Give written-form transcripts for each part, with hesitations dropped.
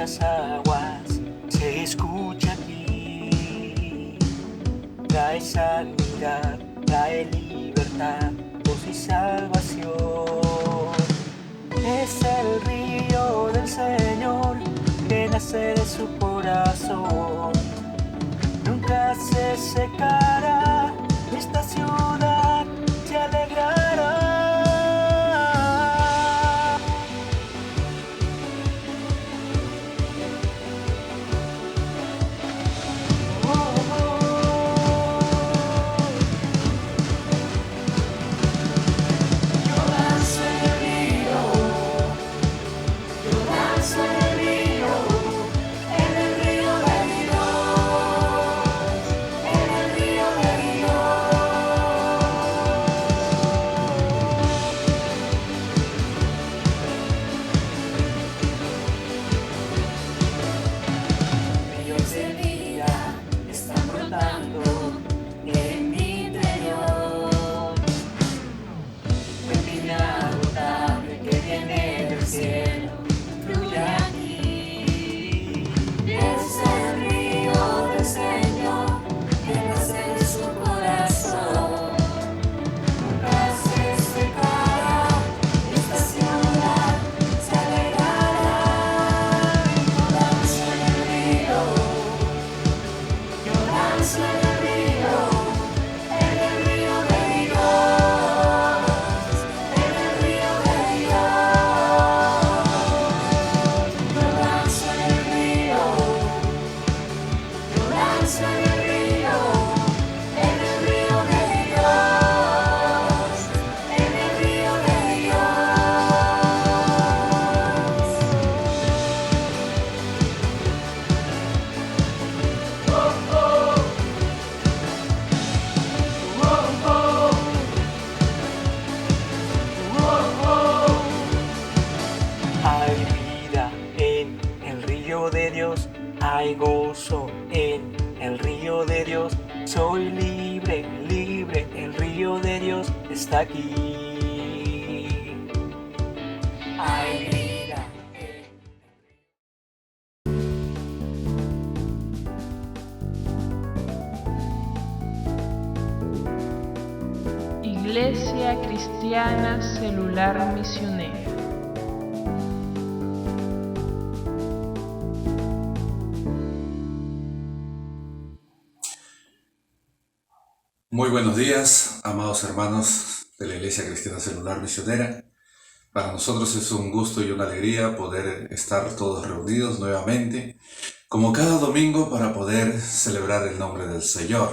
muchas aguas se escucha aquí. Trae sanidad, trae libertad, voz y salvación. Es el río del Señor que nace de su corazón. Nunca se secará, esta ciudad se alegrará. Hay gozo en el río de Dios. Soy libre, libre, el río de Dios está aquí. Hay vida. Iglesia Cristiana Celular Misionera. Muy buenos días, amados hermanos de la Iglesia Cristiana Celular Misionera. Para nosotros es un gusto y una alegría poder estar todos reunidos nuevamente, como cada domingo, para poder celebrar el nombre del Señor.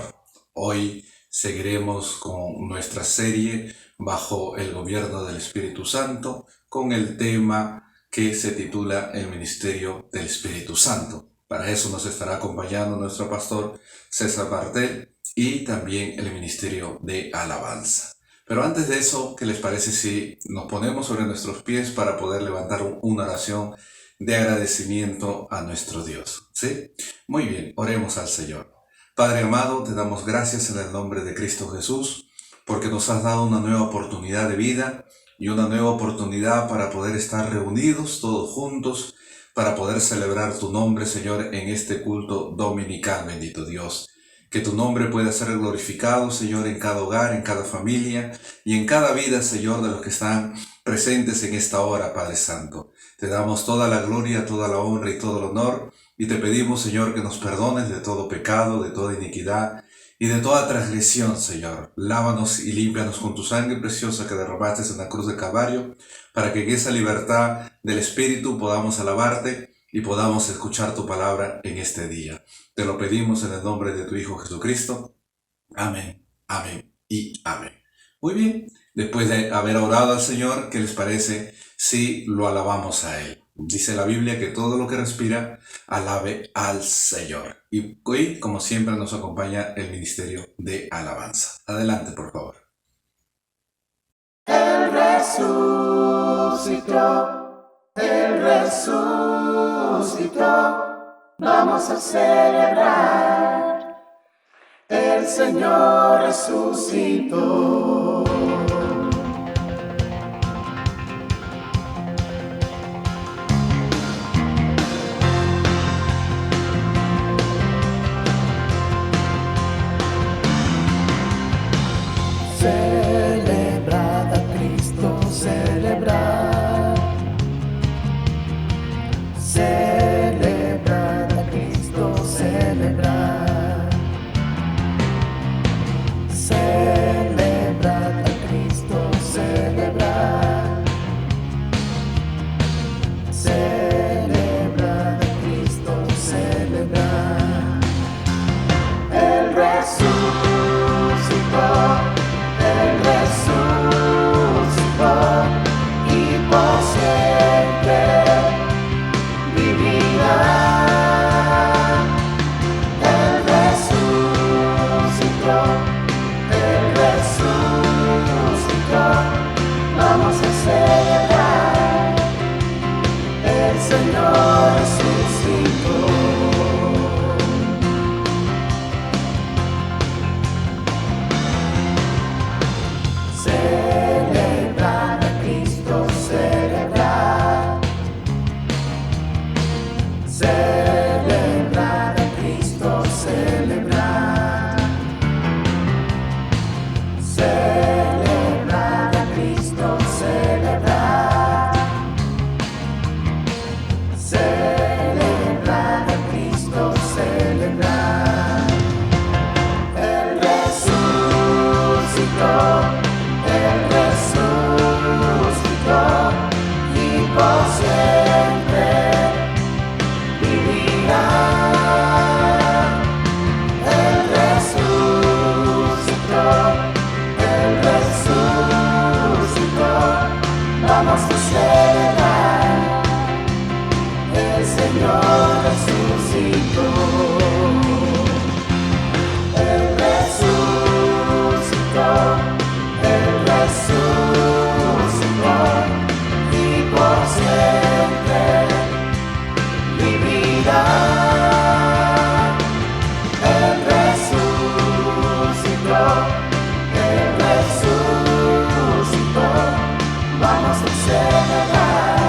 Hoy seguiremos con nuestra serie bajo el gobierno del Espíritu Santo, con el tema que se titula El Ministerio del Espíritu Santo. Para eso nos estará acompañando nuestro pastor César Martel, y también el Ministerio de Alabanza. Pero antes de eso, ¿qué les parece si nos ponemos sobre nuestros pies para poder levantar una oración de agradecimiento a nuestro Dios? ¿Sí? Muy bien, oremos al Señor. Padre amado, te damos gracias en el nombre de Cristo Jesús, porque nos has dado una nueva oportunidad de vida y una nueva oportunidad para poder estar reunidos todos juntos, para poder celebrar tu nombre, Señor, en este culto dominical, bendito Dios. Que tu nombre pueda ser glorificado, Señor, en cada hogar, en cada familia y en cada vida, Señor, de los que están presentes en esta hora, Padre Santo. Te damos toda la gloria, toda la honra y todo el honor, y te pedimos, Señor, que nos perdones de todo pecado, de toda iniquidad y de toda transgresión, Señor. Lávanos y límpianos con tu sangre preciosa que derramaste en la cruz de Calvario, para que en esa libertad del Espíritu podamos alabarte y podamos escuchar tu palabra en este día. Te lo pedimos en el nombre de tu Hijo Jesucristo. Amén, amén y amén. Muy bien, después de haber orado al Señor, ¿qué les parece si lo alabamos a Él? Dice la Biblia que todo lo que respira, alabe al Señor. Y hoy, como siempre, nos acompaña el Ministerio de Alabanza. Adelante, por favor. Él resucitó, Él resucitó. Vamos a celebrar, el Señor resucitó. por siempre vivirá. Él resucitó, Él resucitó, vamos a celebrar, el Señor resucitó. Él resucitó, Él resucitó, y por siempre vivirá. Él resucitó, Él resucitó, vamos a celebrar.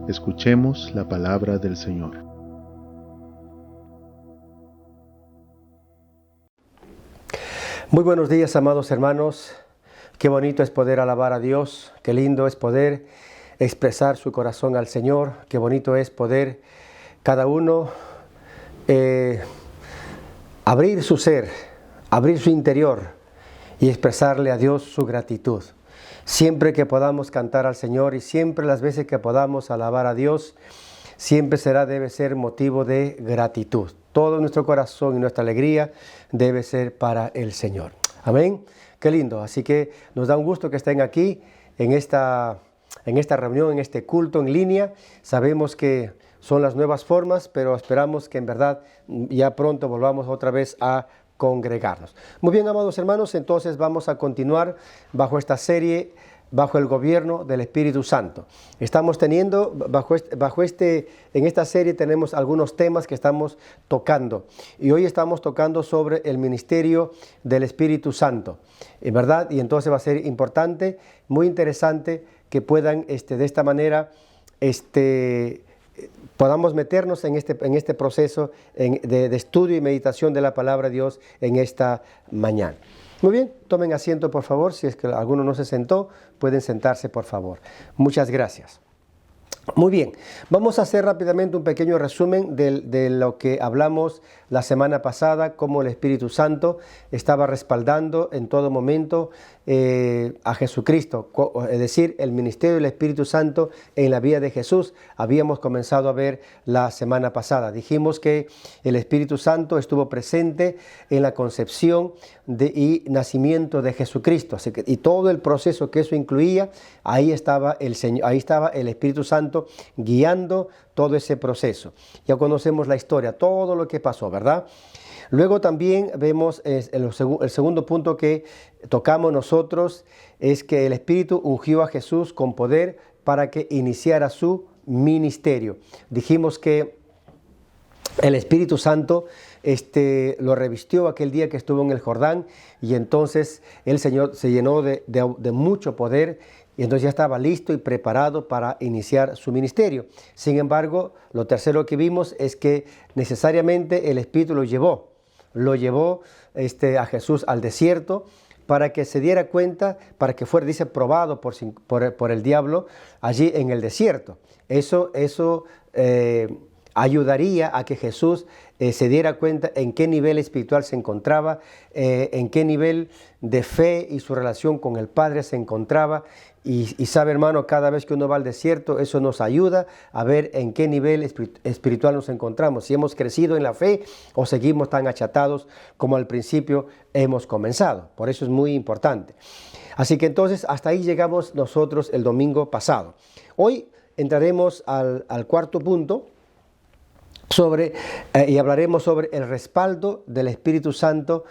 Escuchemos la palabra del Señor. Muy buenos días, amados hermanos. Qué bonito es poder alabar a Dios. Qué lindo es poder expresar su corazón al Señor. Qué bonito es poder cada uno abrir su ser, abrir su interior y expresarle a Dios su gratitud. Siempre que podamos cantar al Señor y siempre las veces que podamos alabar a Dios, siempre debe ser motivo de gratitud. Todo nuestro corazón y nuestra alegría debe ser para el Señor. Amén. Qué lindo. Así que nos da un gusto que estén aquí en esta reunión, en este culto en línea. Sabemos que son las nuevas formas, pero esperamos que en verdad ya pronto volvamos otra vez a congregarnos. Muy bien, amados hermanos, entonces vamos a continuar bajo esta serie, bajo el gobierno del Espíritu Santo. Estamos teniendo, en esta serie tenemos algunos temas que estamos tocando. Y hoy estamos tocando sobre el ministerio del Espíritu Santo, ¿verdad? Y entonces va a ser importante, muy interesante, que puedan de esta manera, podamos meternos en este proceso de estudio y meditación de la palabra de Dios en esta mañana. Muy bien, tomen asiento por favor. Si es que alguno no se sentó, pueden sentarse por favor. Muchas gracias. Muy bien, vamos a hacer rápidamente un pequeño resumen de lo que hablamos la semana pasada, cómo el Espíritu Santo estaba respaldando en todo momento a Jesucristo, es decir, el ministerio del Espíritu Santo en la vida de Jesús. Habíamos comenzado a ver la semana pasada. Dijimos que el Espíritu Santo estuvo presente en la concepción y nacimiento de Jesucristo. Así que, y todo el proceso que eso incluía, ahí estaba el Espíritu Santo guiando todo ese proceso. Ya conocemos la historia, todo lo que pasó, ¿verdad? Luego también vemos el segundo punto que tocamos nosotros, es que el Espíritu ungió a Jesús con poder para que iniciara su ministerio. Dijimos que el Espíritu Santo lo revistió aquel día que estuvo en el Jordán, y entonces el Señor se llenó de mucho poder, y entonces ya estaba listo y preparado para iniciar su ministerio. Sin embargo, lo tercero que vimos es que necesariamente el Espíritu lo llevó a Jesús al desierto para que se diera cuenta, para que fuera, dice, probado por el diablo allí en el desierto. Eso ayudaría a que Jesús se diera cuenta en qué nivel espiritual se encontraba, en qué nivel de fe y su relación con el Padre se encontraba. Y sabe, hermano, cada vez que uno va al desierto, eso nos ayuda a ver en qué nivel espiritual nos encontramos, si hemos crecido en la fe o seguimos tan achatados como al principio hemos comenzado. Por eso es muy importante. Así que entonces hasta ahí llegamos nosotros el domingo pasado. Hoy entraremos al cuarto punto y hablaremos sobre el respaldo del Espíritu Santo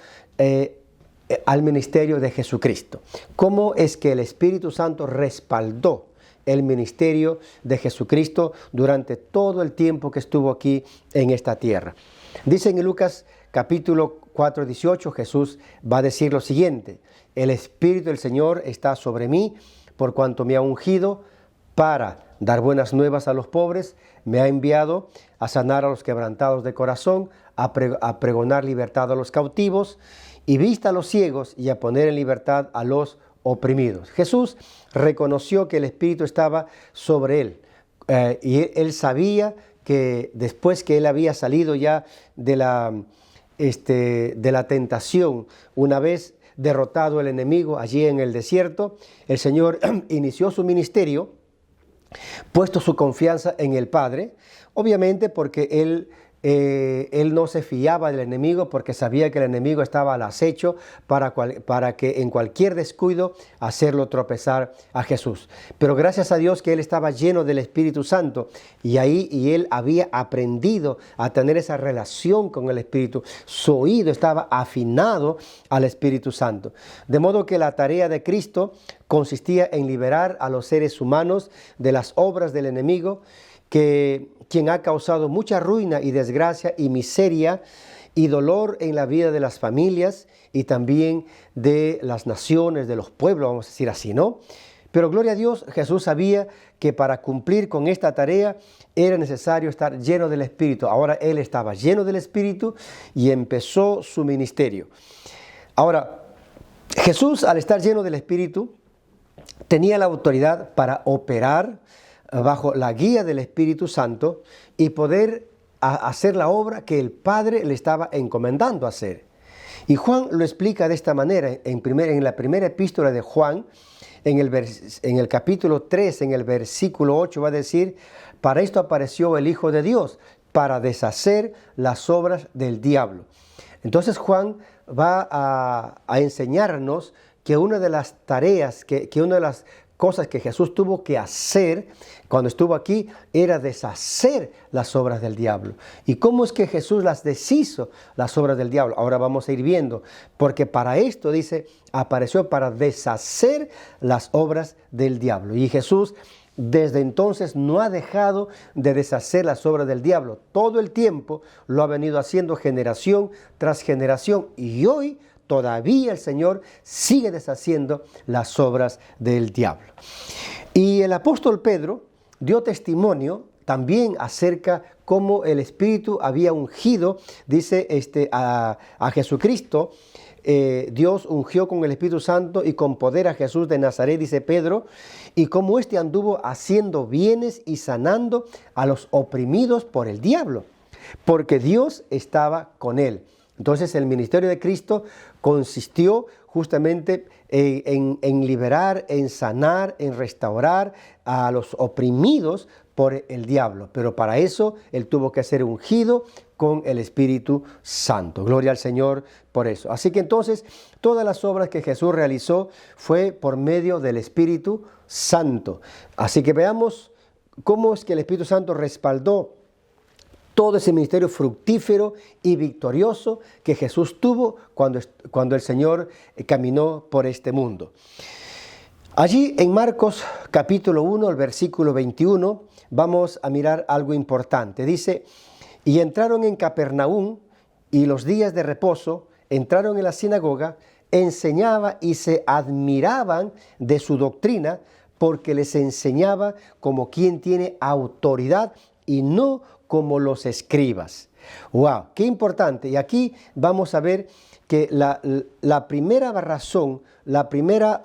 al ministerio de Jesucristo. ¿Cómo es que el Espíritu Santo respaldó el ministerio de Jesucristo durante todo el tiempo que estuvo aquí en esta tierra? Dice en Lucas capítulo 4:18, Jesús va a decir lo siguiente: el Espíritu del Señor está sobre mí, por cuanto me ha ungido para dar buenas nuevas a los pobres, me ha enviado a sanar a los quebrantados de corazón, a pregonar libertad a los cautivos y vista a los ciegos, y a poner en libertad a los oprimidos. Jesús reconoció que el Espíritu estaba sobre él, y él sabía que después que él había salido ya de la tentación, una vez derrotado el enemigo allí en el desierto, el Señor inició su ministerio, puesto su confianza en el Padre, obviamente porque él no se fiaba del enemigo, porque sabía que el enemigo estaba al acecho para que en cualquier descuido hacerlo tropezar a Jesús. Pero gracias a Dios que él estaba lleno del Espíritu Santo, y él había aprendido a tener esa relación con el Espíritu. Su oído estaba afinado al Espíritu Santo. De modo que la tarea de Cristo consistía en liberar a los seres humanos de las obras del enemigo, quien ha causado mucha ruina y desgracia y miseria y dolor en la vida de las familias y también de las naciones, de los pueblos, vamos a decir así, ¿no? Pero gloria a Dios, Jesús sabía que para cumplir con esta tarea era necesario estar lleno del Espíritu. Ahora Él estaba lleno del Espíritu y empezó su ministerio. Ahora, Jesús, al estar lleno del Espíritu, tenía la autoridad para operar bajo la guía del Espíritu Santo y poder hacer la obra que el Padre le estaba encomendando hacer. Y Juan lo explica de esta manera en la primera epístola de Juan, en el capítulo 3, en el versículo 8, va a decir: para esto apareció el Hijo de Dios, para deshacer las obras del diablo. Entonces Juan va a enseñarnos que una de las tareas, que una de las cosas que Jesús tuvo que hacer cuando estuvo aquí era deshacer las obras del diablo. ¿Y cómo es que Jesús las deshizo, las obras del diablo? Ahora vamos a ir viendo, porque para esto, dice, apareció para deshacer las obras del diablo. Y Jesús desde entonces no ha dejado de deshacer las obras del diablo. Todo el tiempo lo ha venido haciendo generación tras generación, y hoy todavía el Señor sigue deshaciendo las obras del diablo. Y el apóstol Pedro dio testimonio también acerca cómo el Espíritu había ungido, dice, a Jesucristo. Dios ungió con el Espíritu Santo y con poder a Jesús de Nazaret, dice Pedro, y cómo éste anduvo haciendo bienes y sanando a los oprimidos por el diablo, porque Dios estaba con él. Entonces el ministerio de Cristo consistió justamente en liberar, en sanar, en restaurar a los oprimidos por el diablo. Pero para eso Él tuvo que ser ungido con el Espíritu Santo. Gloria al Señor por eso. Así que entonces todas las obras que Jesús realizó fue por medio del Espíritu Santo. Así que veamos cómo es que el Espíritu Santo respaldó todo ese ministerio fructífero y victorioso que Jesús tuvo cuando el Señor caminó por este mundo. Allí en Marcos capítulo 1, el versículo 21, vamos a mirar algo importante. Dice: y entraron en Capernaum, y los días de reposo entraron en la sinagoga, enseñaba y se admiraban de su doctrina, porque les enseñaba como quien tiene autoridad y no como los escribas. ¡Wow! ¡Qué importante! Y aquí vamos a ver que la primera razón, la primera,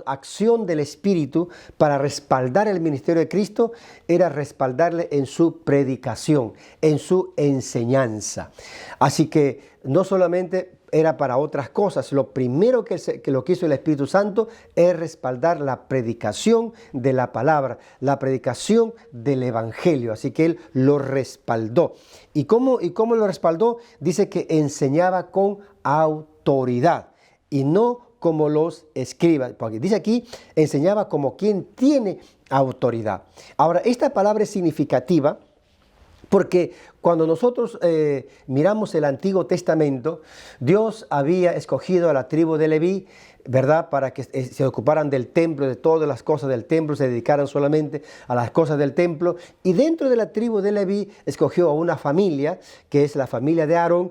acción del Espíritu para respaldar el ministerio de Cristo era respaldarle en su predicación, en su enseñanza. Así que no solamente era para otras cosas, lo primero que lo que hizo el Espíritu Santo es respaldar la predicación de la palabra, la predicación del Evangelio. Así que Él lo respaldó. ¿Y cómo lo respaldó? Dice que enseñaba con autoridad y no como los escribas, porque dice aquí, enseñaba como quien tiene autoridad. Ahora, esta palabra es significativa porque cuando nosotros miramos el Antiguo Testamento, Dios había escogido a la tribu de Leví, ¿verdad?, para que se ocuparan del templo, de todas las cosas del templo, se dedicaran solamente a las cosas del templo. Y dentro de la tribu de Leví escogió a una familia, que es la familia de Aarón,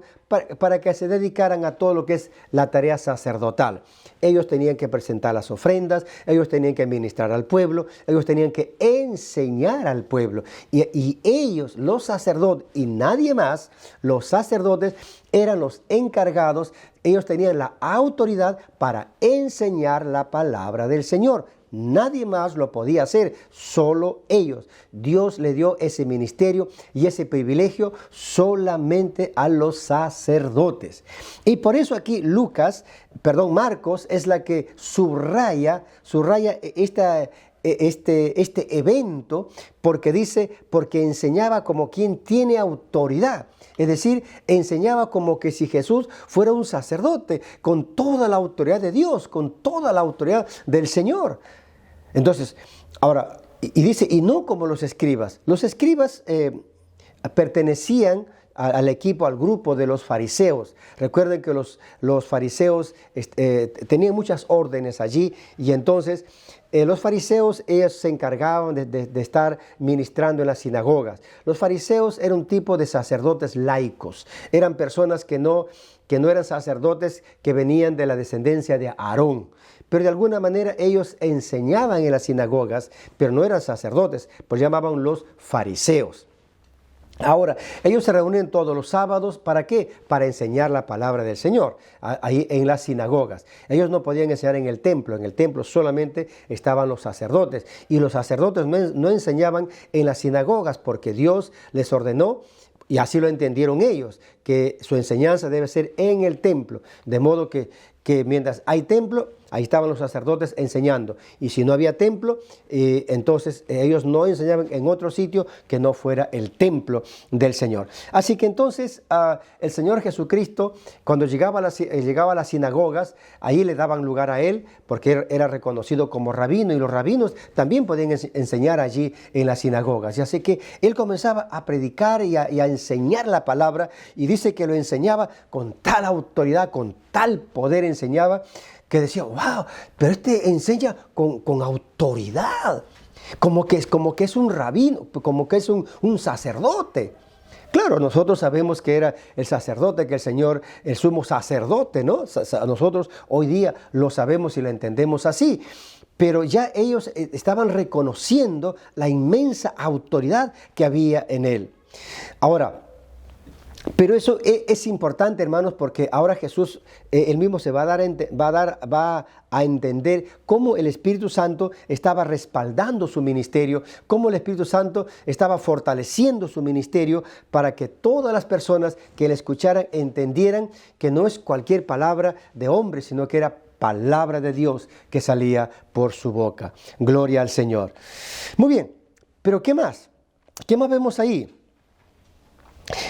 para que se dedicaran a todo lo que es la tarea sacerdotal. Ellos tenían que presentar las ofrendas, ellos tenían que ministrar al pueblo, ellos tenían que enseñar al pueblo. Y ellos, los sacerdotes y nadie más, los sacerdotes eran los encargados, ellos tenían la autoridad para enseñar la palabra del Señor. Nadie más lo podía hacer, solo ellos. Dios le dio ese ministerio y ese privilegio solamente a los sacerdotes. Y por eso aquí Marcos es la que subraya este evento, porque dice, porque enseñaba como quien tiene autoridad. Es decir, enseñaba como que si Jesús fuera un sacerdote, con toda la autoridad de Dios, con toda la autoridad del Señor. Entonces, ahora, y dice, y no como los escribas. Los escribas pertenecían al equipo, al grupo de los fariseos. Recuerden que los fariseos tenían muchas órdenes allí, y entonces los fariseos, ellos se encargaban de estar ministrando en las sinagogas. Los fariseos eran un tipo de sacerdotes laicos, eran personas que no eran sacerdotes que venían de la descendencia de Aarón. Pero de alguna manera ellos enseñaban en las sinagogas, pero no eran sacerdotes, pues llamaban los fariseos. Ahora, ellos se reunían todos los sábados, ¿para qué? Para enseñar la palabra del Señor, ahí en las sinagogas. Ellos no podían enseñar en el templo solamente estaban los sacerdotes. Y los sacerdotes no enseñaban en las sinagogas porque Dios les ordenó, y así lo entendieron ellos, que su enseñanza debe ser en el templo. De modo que mientras hay templo, ahí estaban los sacerdotes enseñando. Y si no había templo, entonces ellos no enseñaban en otro sitio que no fuera el templo del Señor. Así que entonces el Señor Jesucristo, cuando llegaba a las sinagogas, ahí le daban lugar a Él, porque era reconocido como rabino, y los rabinos también podían enseñar allí en las sinagogas. Y así que Él comenzaba a predicar y a enseñar la palabra, y dice que lo enseñaba con tal autoridad, con tal poder enseñaba, que decía, wow, pero enseña con autoridad, como que es un rabino, como que es un sacerdote. Claro, nosotros sabemos que era el sacerdote, que el Señor, el sumo sacerdote, ¿no? Nosotros hoy día lo sabemos y lo entendemos así. Pero ya ellos estaban reconociendo la inmensa autoridad que había en Él. Ahora, pero eso es importante, hermanos, porque ahora Jesús él mismo se va a entender cómo el Espíritu Santo estaba respaldando su ministerio, cómo el Espíritu Santo estaba fortaleciendo su ministerio para que todas las personas que le escucharan entendieran que no es cualquier palabra de hombre, sino que era palabra de Dios que salía por su boca. Gloria al Señor. Muy bien, pero ¿qué más? ¿Qué más vemos ahí?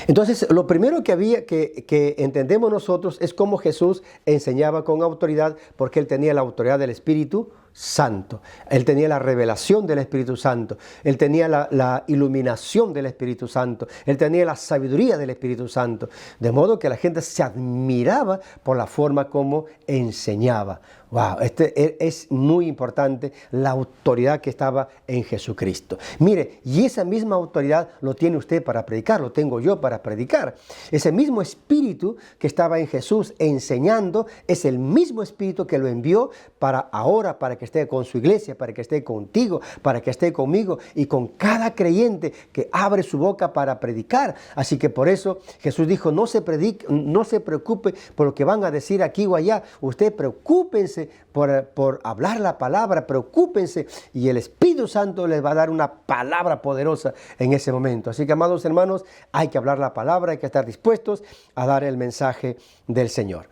Entonces, lo primero que entendemos nosotros es cómo Jesús enseñaba con autoridad, porque Él tenía la autoridad del Espíritu Santo. Él tenía la revelación del Espíritu Santo. Él tenía la iluminación del Espíritu Santo. Él tenía la sabiduría del Espíritu Santo. De modo que la gente se admiraba por la forma como enseñaba. Wow, es muy importante la autoridad que estaba en Jesucristo. Mire, y esa misma autoridad lo tiene usted para predicar, lo tengo yo para predicar. Ese mismo Espíritu que estaba en Jesús enseñando es el mismo Espíritu que lo envió para ahora, para que esté con su iglesia, para que esté contigo, para que esté conmigo y con cada creyente que abre su boca para predicar. Así que por eso Jesús dijo, no se preocupe por lo que van a decir aquí o allá. Usted preocúpense por hablar la palabra, preocúpense, y el Espíritu Santo les va a dar una palabra poderosa en ese momento. Así que, amados hermanos, hay que hablar la palabra, hay que estar dispuestos a dar el mensaje del Señor.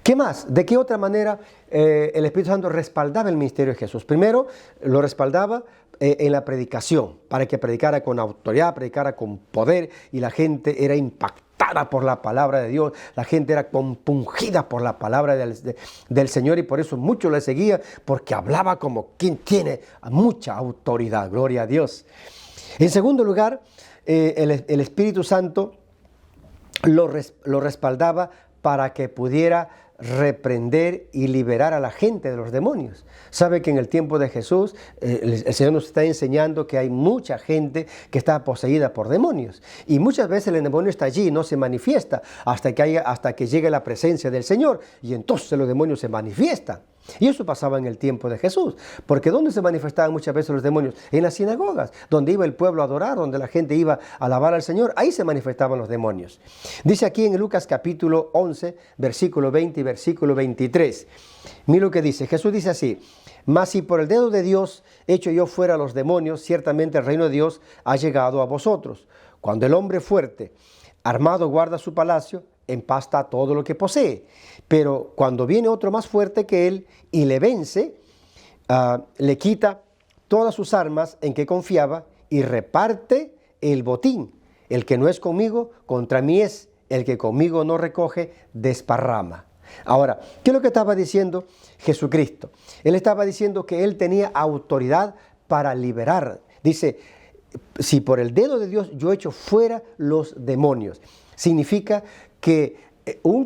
¿Qué más? ¿De qué otra manera el Espíritu Santo respaldaba el ministerio de Jesús? Primero, lo respaldaba en la predicación, para que predicara con autoridad, predicara con poder, y la gente era impactada por la palabra de Dios, la gente era compungida por la palabra del Señor, y por eso muchos le seguían, porque hablaba como quien tiene mucha autoridad. Gloria a Dios. En segundo lugar, el Espíritu Santo lo respaldaba para que pudiera reprender y liberar a la gente de los demonios. Sabe que en el tiempo de Jesús el Señor nos está enseñando que hay mucha gente que está poseída por demonios, y muchas veces el demonio está allí y no se manifiesta hasta que llegue la presencia del Señor, y entonces los demonios se manifiestan. Y eso pasaba en el tiempo de Jesús, porque ¿dónde se manifestaban muchas veces los demonios? En las sinagogas, donde iba el pueblo a adorar, donde la gente iba a alabar al Señor, ahí se manifestaban los demonios. Dice aquí en Lucas capítulo 11, versículo 20 y versículo 23. Mira lo que dice, Jesús dice así: mas si por el dedo de Dios echo yo fuera a los demonios, ciertamente el reino de Dios ha llegado a vosotros. Cuando el hombre fuerte, armado, guarda su palacio, en paz está todo lo que posee. Pero cuando viene otro más fuerte que él y le vence, le quita todas sus armas en que confiaba y reparte el botín. El que no es conmigo, contra mí es. El que conmigo no recoge, desparrama. Ahora, ¿qué es lo que estaba diciendo Jesucristo? Él estaba diciendo que Él tenía autoridad para liberar. Dice, si por el dedo de Dios yo echo fuera los demonios. significa que un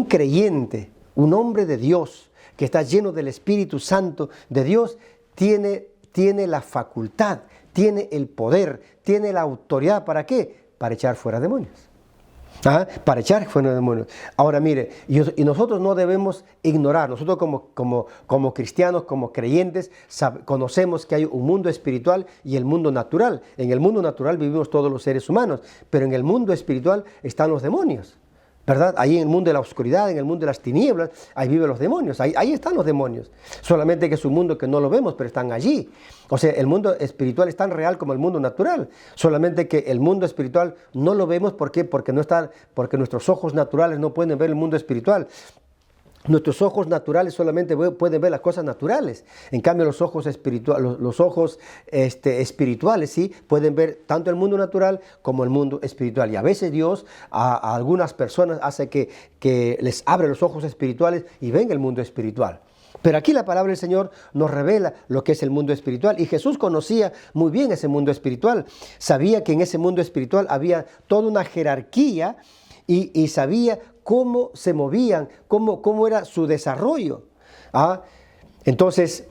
creyente, un hombre de Dios, que está lleno del Espíritu Santo de Dios, tiene la facultad, tiene el poder, tiene la autoridad. ¿Para qué? Para echar fuera demonios. Para echar fuera demonios. Ahora mire, y nosotros no debemos ignorar, nosotros como cristianos, como creyentes, conocemos que hay un mundo espiritual y el mundo natural. En el mundo natural vivimos todos los seres humanos, pero en el mundo espiritual están los demonios, ¿verdad? Ahí en el mundo de la oscuridad, en el mundo de las tinieblas, ahí viven los demonios, ahí están los demonios. Solamente que es un mundo que no lo vemos, pero están allí. O sea, el mundo espiritual es tan real como el mundo natural. Solamente que el mundo espiritual no lo vemos, ¿por qué? Porque nuestros ojos naturales no pueden ver el mundo espiritual. Nuestros ojos naturales solamente pueden ver las cosas naturales. En cambio, los ojos espirituales sí pueden ver tanto el mundo natural como el mundo espiritual. Y a veces Dios a algunas personas hace que les abre los ojos espirituales y ven el mundo espiritual. Pero aquí la palabra del Señor nos revela lo que es el mundo espiritual. Y Jesús conocía muy bien ese mundo espiritual. Sabía que en ese mundo espiritual había toda una jerarquía y sabía cómo se movían, cómo era su desarrollo. Entonces,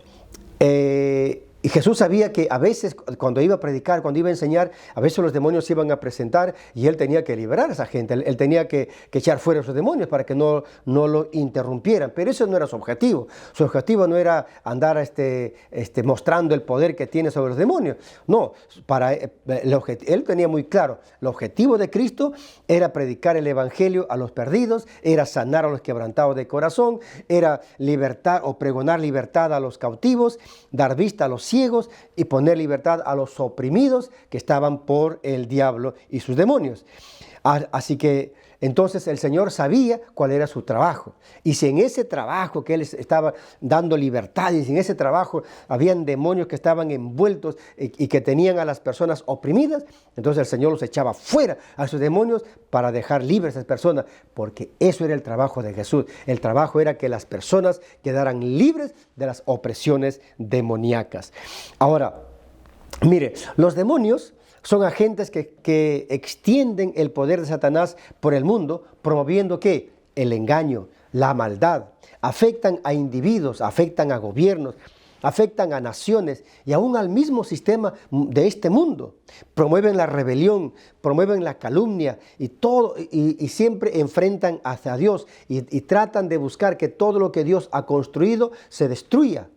y Jesús sabía que a veces cuando iba a predicar, cuando iba a enseñar, a veces los demonios se iban a presentar y él tenía que liberar a esa gente. Él tenía que echar fuera a esos demonios para que no lo interrumpieran. Pero eso no era su objetivo. Su objetivo no era andar mostrando el poder que tiene sobre los demonios. No, él tenía muy claro, el objetivo de Cristo era predicar el evangelio a los perdidos, era sanar a los quebrantados de corazón, era libertar o pregonar libertad a los cautivos, dar vista a los ciegos y poner libertad a los oprimidos que estaban por el diablo y sus demonios. Así que entonces el Señor sabía cuál era su trabajo. Y si en ese trabajo que Él estaba dando libertad, y si en ese trabajo habían demonios que estaban envueltos y que tenían a las personas oprimidas, entonces el Señor los echaba fuera a esos demonios para dejar libres a esas personas, porque eso era el trabajo de Jesús. El trabajo era que las personas quedaran libres de las opresiones demoníacas. Ahora, mire, los demonios son agentes que extienden el poder de Satanás por el mundo, promoviendo ¿qué? El engaño, la maldad. Afectan a individuos, afectan a gobiernos, afectan a naciones y aún al mismo sistema de este mundo. Promueven la rebelión, promueven la calumnia y siempre enfrentan hacia Dios y tratan de buscar que todo lo que Dios ha construido se destruya.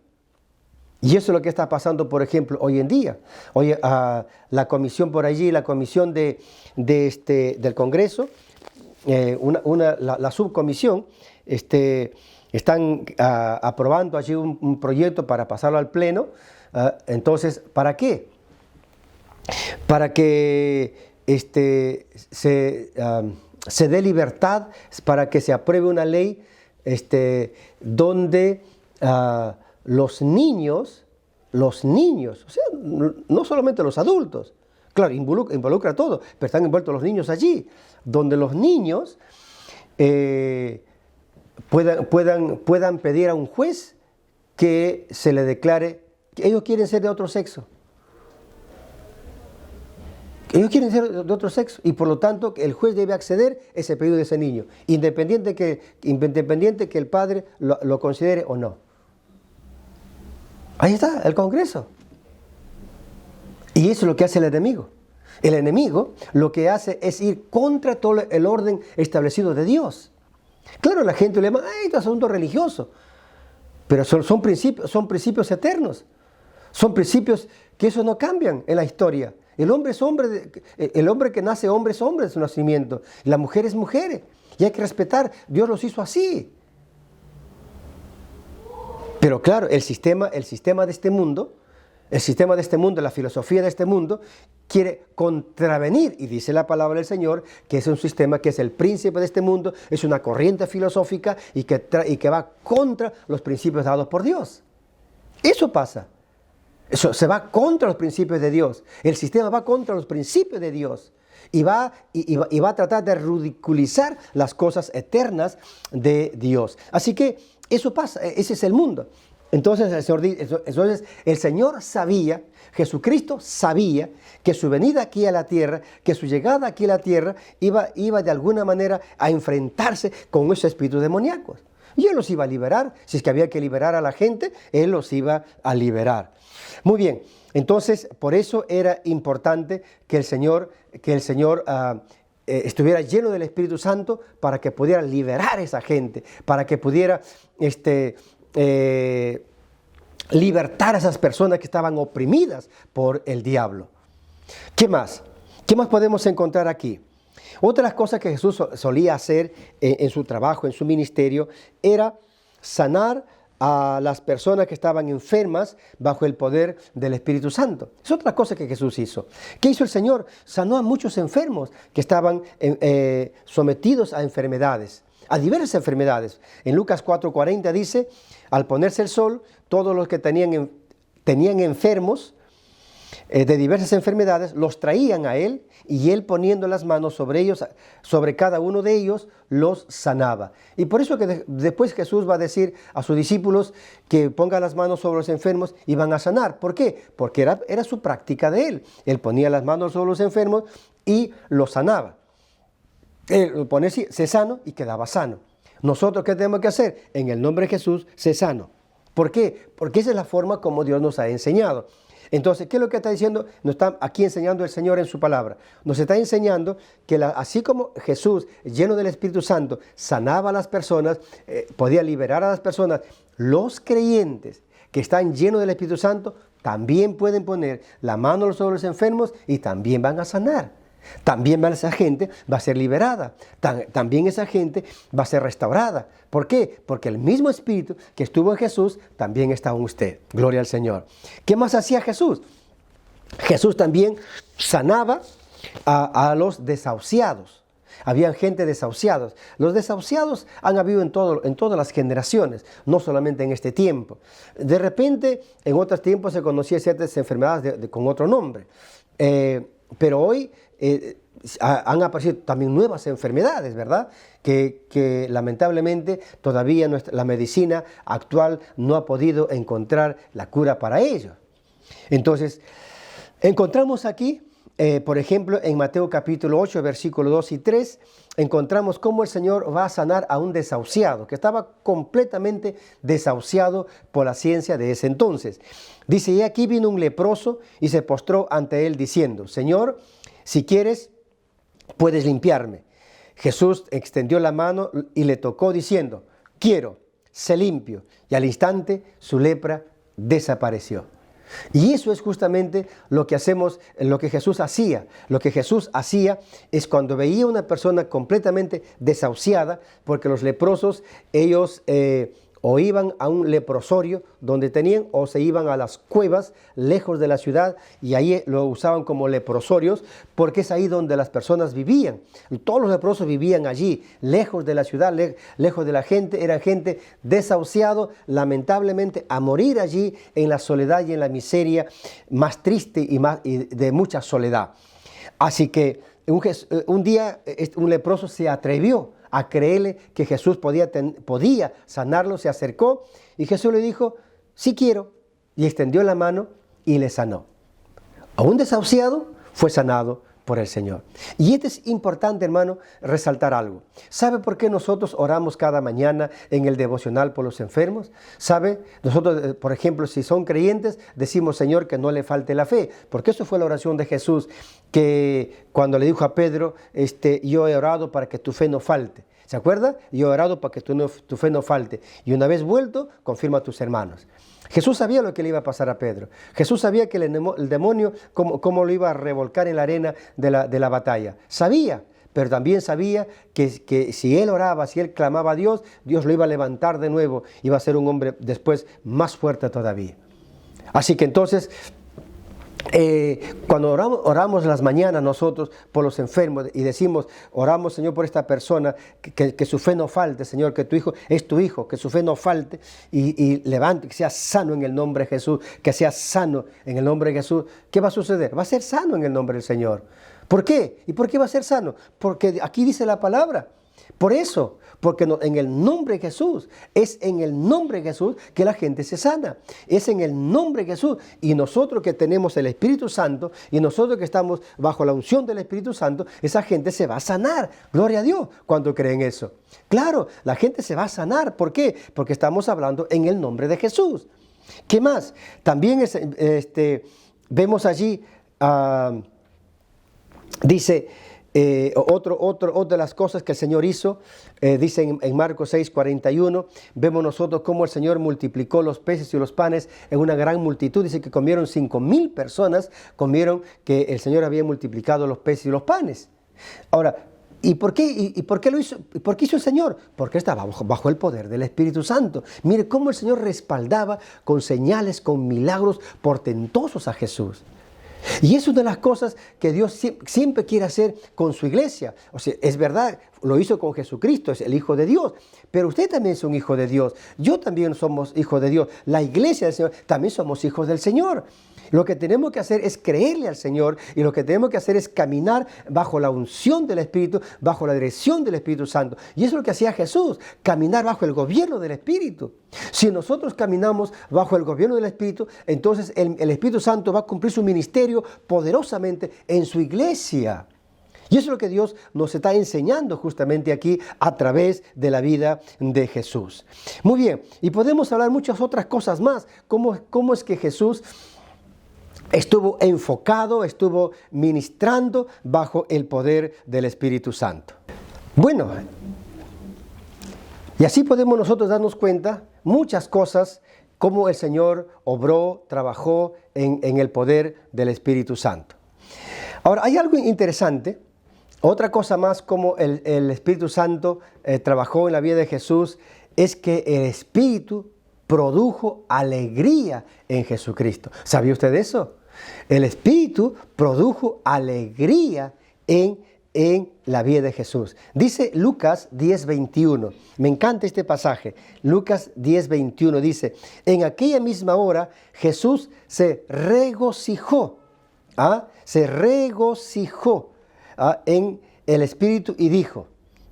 Y eso es lo que está pasando, por ejemplo, hoy en día. Hoy la comisión por allí, la comisión del Congreso, la subcomisión, están aprobando allí un proyecto para pasarlo al Pleno. Entonces, ¿para qué? Para que se dé libertad, para que se apruebe una ley donde los niños, o sea, no solamente los adultos, claro, involucra a todos, pero están envueltos los niños allí, donde los niños puedan pedir a un juez que se le declare que ellos quieren ser de otro sexo. Ellos quieren ser de otro sexo y por lo tanto el juez debe acceder a ese pedido de ese niño, independiente que el padre lo considere o no. Ahí está, el Congreso. Y eso es lo que hace el enemigo. El enemigo lo que hace es ir contra todo el orden establecido de Dios. Claro, la gente le llama, esto es asunto religioso. Pero son principios eternos. Son principios que eso no cambian en la historia. El hombre es hombre, el hombre que nace hombre es hombre de su nacimiento. La mujer es mujer. Y hay que respetar. Dios los hizo así. Pero claro, el sistema de este mundo, la filosofía de este mundo, quiere contravenir, y dice la palabra del Señor, que es un sistema que es el príncipe de este mundo, es una corriente filosófica y que va contra los principios dados por Dios. Eso pasa. Eso se va contra los principios de Dios. El sistema va contra los principios de Dios. Y va a tratar de ridiculizar las cosas eternas de Dios. Así que eso pasa, ese es el mundo. Entonces el Señor sabía, Jesucristo sabía que su venida aquí a la tierra, que su llegada aquí a la tierra iba de alguna manera a enfrentarse con esos espíritus demoníacos. Y Él los iba a liberar. Si es que había que liberar a la gente, Él los iba a liberar. Muy bien, entonces por eso era importante que el Señor estuviera lleno del Espíritu Santo para que pudiera liberar a esa gente, para que pudiera libertar a esas personas que estaban oprimidas por el diablo. ¿Qué más? ¿Qué más podemos encontrar aquí? Otras cosas que Jesús solía hacer en su trabajo, en su ministerio, era sanar a las personas que estaban enfermas bajo el poder del Espíritu Santo. Es otra cosa que Jesús hizo. ¿Qué hizo el Señor? Sanó a muchos enfermos que estaban sometidos a enfermedades, a diversas enfermedades. En Lucas 4:40 dice, al ponerse el sol, todos los que tenían enfermos de diversas enfermedades, los traían a Él, y Él, poniendo las manos sobre ellos, sobre cada uno de ellos, los sanaba. Y por eso que después Jesús va a decir a sus discípulos que pongan las manos sobre los enfermos y van a sanar. ¿Por qué? Porque era su práctica de Él. Él ponía las manos sobre los enfermos y los sanaba. Él ponía así, sé sano, y quedaba sano. ¿Nosotros qué tenemos que hacer? En el nombre de Jesús, sé sano. ¿Por qué? Porque esa es la forma como Dios nos ha enseñado. Entonces, ¿qué es lo que está diciendo? Nos está aquí enseñando el Señor en su palabra. Nos está enseñando que así como Jesús, lleno del Espíritu Santo, sanaba a las personas, podía liberar a las personas, los creyentes que están llenos del Espíritu Santo también pueden poner la mano sobre los enfermos y también van a sanar. También esa gente va a ser liberada, también esa gente va a ser restaurada. ¿Por qué? Porque el mismo Espíritu que estuvo en Jesús también está en usted. Gloria al Señor. ¿Qué más hacía Jesús? Jesús también sanaba a los desahuciados. Habían gente desahuciados. Los desahuciados han habido en todas las generaciones, no solamente en este tiempo. De repente, en otros tiempos se conocían ciertas enfermedades con otro nombre. Pero hoy han aparecido también nuevas enfermedades, ¿verdad? Que lamentablemente todavía la medicina actual no ha podido encontrar la cura para ello. Entonces, encontramos aquí, por ejemplo, en Mateo capítulo 8, versículos 2 y 3, encontramos cómo el Señor va a sanar a un desahuciado, que estaba completamente desahuciado por la ciencia de ese entonces. Dice, y aquí vino un leproso y se postró ante él diciendo, Señor, si quieres, puedes limpiarme. Jesús extendió la mano y le tocó diciendo, quiero, sé limpio. Y al instante su lepra desapareció. Y eso es justamente lo que hacemos, lo que Jesús hacía. Lo que Jesús hacía es cuando veía a una persona completamente desahuciada, porque los leprosos, ellos o iban a un leprosorio donde tenían, o se iban a las cuevas lejos de la ciudad y ahí lo usaban como leprosorios, porque es ahí donde las personas vivían. Todos los leprosos vivían allí, lejos de la ciudad, lejos de la gente, eran gente desahuciado, lamentablemente a morir allí en la soledad y en la miseria más triste y de mucha soledad. Así que un día un leproso se atrevió a creerle que Jesús podía sanarlo, se acercó y Jesús le dijo, sí quiero, y extendió la mano y le sanó. A un desahuciado fue sanado por el Señor. Y esto es importante, hermano, resaltar algo. ¿Sabe por qué nosotros oramos cada mañana en el devocional por los enfermos? ¿Sabe? Nosotros, por ejemplo, si son creyentes, decimos, Señor, que no le falte la fe. Porque eso fue la oración de Jesús, que cuando le dijo a Pedro, yo he orado para que tu fe no falte. ¿Se acuerda? Yo he orado para que tu fe no falte. Y una vez vuelto, confirma a tus hermanos. Jesús sabía lo que le iba a pasar a Pedro. Jesús sabía que el demonio, cómo lo iba a revolcar en la arena de la batalla. Sabía, pero también sabía que si él oraba, si él clamaba a Dios, Dios lo iba a levantar de nuevo. Iba a ser un hombre después más fuerte todavía. Así que entonces, cuando oramos las mañanas nosotros por los enfermos y decimos, oramos, Señor, por esta persona, que su fe no falte, Señor, que tu hijo es tu hijo, que su fe no falte y levante, que sea sano en el nombre de Jesús, que sea sano en el nombre de Jesús. ¿Qué va a suceder? Va a ser sano en el nombre del Señor. ¿Por qué? ¿Y por qué va a ser sano? Porque aquí dice la palabra. Por eso, porque en el nombre de Jesús, es en el nombre de Jesús que la gente se sana. Es en el nombre de Jesús. Y nosotros que tenemos el Espíritu Santo y nosotros que estamos bajo la unción del Espíritu Santo, esa gente se va a sanar. Gloria a Dios cuando creen eso. Claro, la gente se va a sanar. ¿Por qué? Porque estamos hablando en el nombre de Jesús. ¿Qué más? También vemos allí, dice... otra de las cosas que el Señor hizo, dice en Marcos 6:41, vemos nosotros cómo el Señor multiplicó los peces y los panes en una gran multitud. Dice que comieron 5,000 personas, comieron que el Señor había multiplicado los peces y los panes. Ahora, ¿y por qué lo hizo? ¿Por qué hizo el Señor? Porque estaba bajo el poder del Espíritu Santo. Mire cómo el Señor respaldaba con señales, con milagros portentosos a Jesús. Y es una de las cosas que Dios siempre quiere hacer con su iglesia. O sea, es verdad, lo hizo con Jesucristo, es el Hijo de Dios. Pero usted también es un hijo de Dios. Yo también somos hijos de Dios. La iglesia del Señor también somos hijos del Señor. Lo que tenemos que hacer es creerle al Señor y lo que tenemos que hacer es caminar bajo la unción del Espíritu, bajo la dirección del Espíritu Santo. Y eso es lo que hacía Jesús, caminar bajo el gobierno del Espíritu. Si nosotros caminamos bajo el gobierno del Espíritu, entonces el Espíritu Santo va a cumplir su ministerio poderosamente en su iglesia. Y eso es lo que Dios nos está enseñando justamente aquí a través de la vida de Jesús. Muy bien, y podemos hablar muchas otras cosas más. ¿Cómo es que Jesús estuvo enfocado, estuvo ministrando bajo el poder del Espíritu Santo? Bueno, y así podemos nosotros darnos cuenta muchas cosas, cómo el Señor obró, trabajó en el poder del Espíritu Santo. Ahora, hay algo interesante, otra cosa más como el Espíritu Santo trabajó en la vida de Jesús, es que el Espíritu produjo alegría en Jesucristo. ¿Sabía usted eso? El Espíritu produjo alegría en la vida de Jesús. Dice Lucas 10:21. Me encanta este pasaje. Lucas 10:21 dice: en aquella misma hora Jesús se regocijó. Se regocijó en el Espíritu y dijo: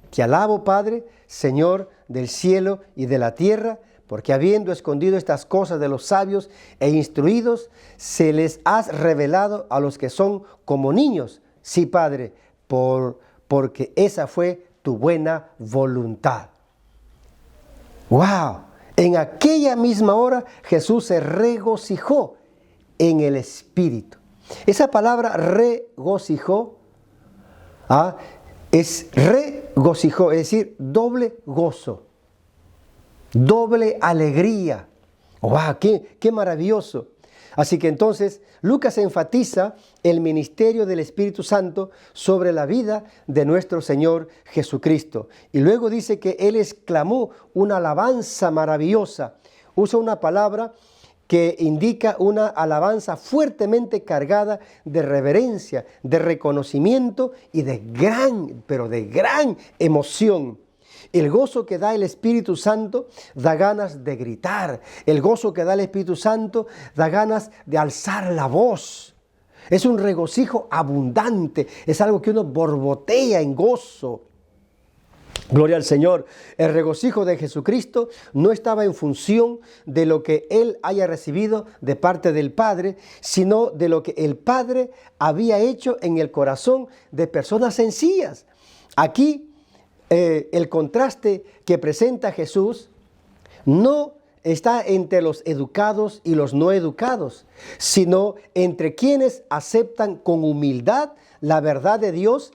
te alabo, Padre, Señor del cielo y de la tierra, porque habiendo escondido estas cosas de los sabios e instruidos, se les has revelado a los que son como niños. Sí, Padre, porque esa fue tu buena voluntad. ¡Wow! En aquella misma hora Jesús se regocijó en el Espíritu. Esa palabra regocijó es regocijó, es decir, doble gozo. Doble alegría. ¡Wow! ¡Qué maravilloso! Así que entonces Lucas enfatiza el ministerio del Espíritu Santo sobre la vida de nuestro Señor Jesucristo. Y luego dice que Él exclamó una alabanza maravillosa. Usa una palabra que indica una alabanza fuertemente cargada de reverencia, de reconocimiento y de gran emoción. El gozo que da el Espíritu Santo da ganas de gritar. El gozo que da el Espíritu Santo da ganas de alzar la voz. Es un regocijo abundante. Es algo que uno borbotea en gozo. Gloria al Señor. El regocijo de Jesucristo no estaba en función de lo que Él haya recibido de parte del Padre, sino de lo que el Padre había hecho en el corazón de personas sencillas. Aquí el contraste que presenta Jesús no está entre los educados y los no educados, sino entre quienes aceptan con humildad la verdad de Dios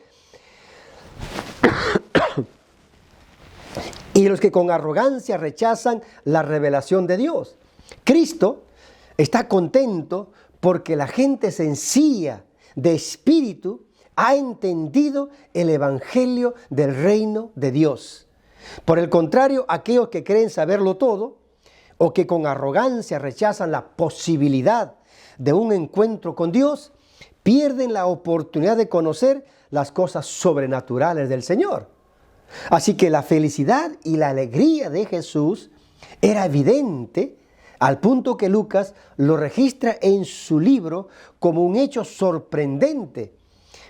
y los que con arrogancia rechazan la revelación de Dios. Cristo está contento porque la gente sencilla de espíritu ha entendido el evangelio del reino de Dios. Por el contrario, aquellos que creen saberlo todo o que con arrogancia rechazan la posibilidad de un encuentro con Dios, pierden la oportunidad de conocer las cosas sobrenaturales del Señor. Así que la felicidad y la alegría de Jesús era evidente al punto que Lucas lo registra en su libro como un hecho sorprendente.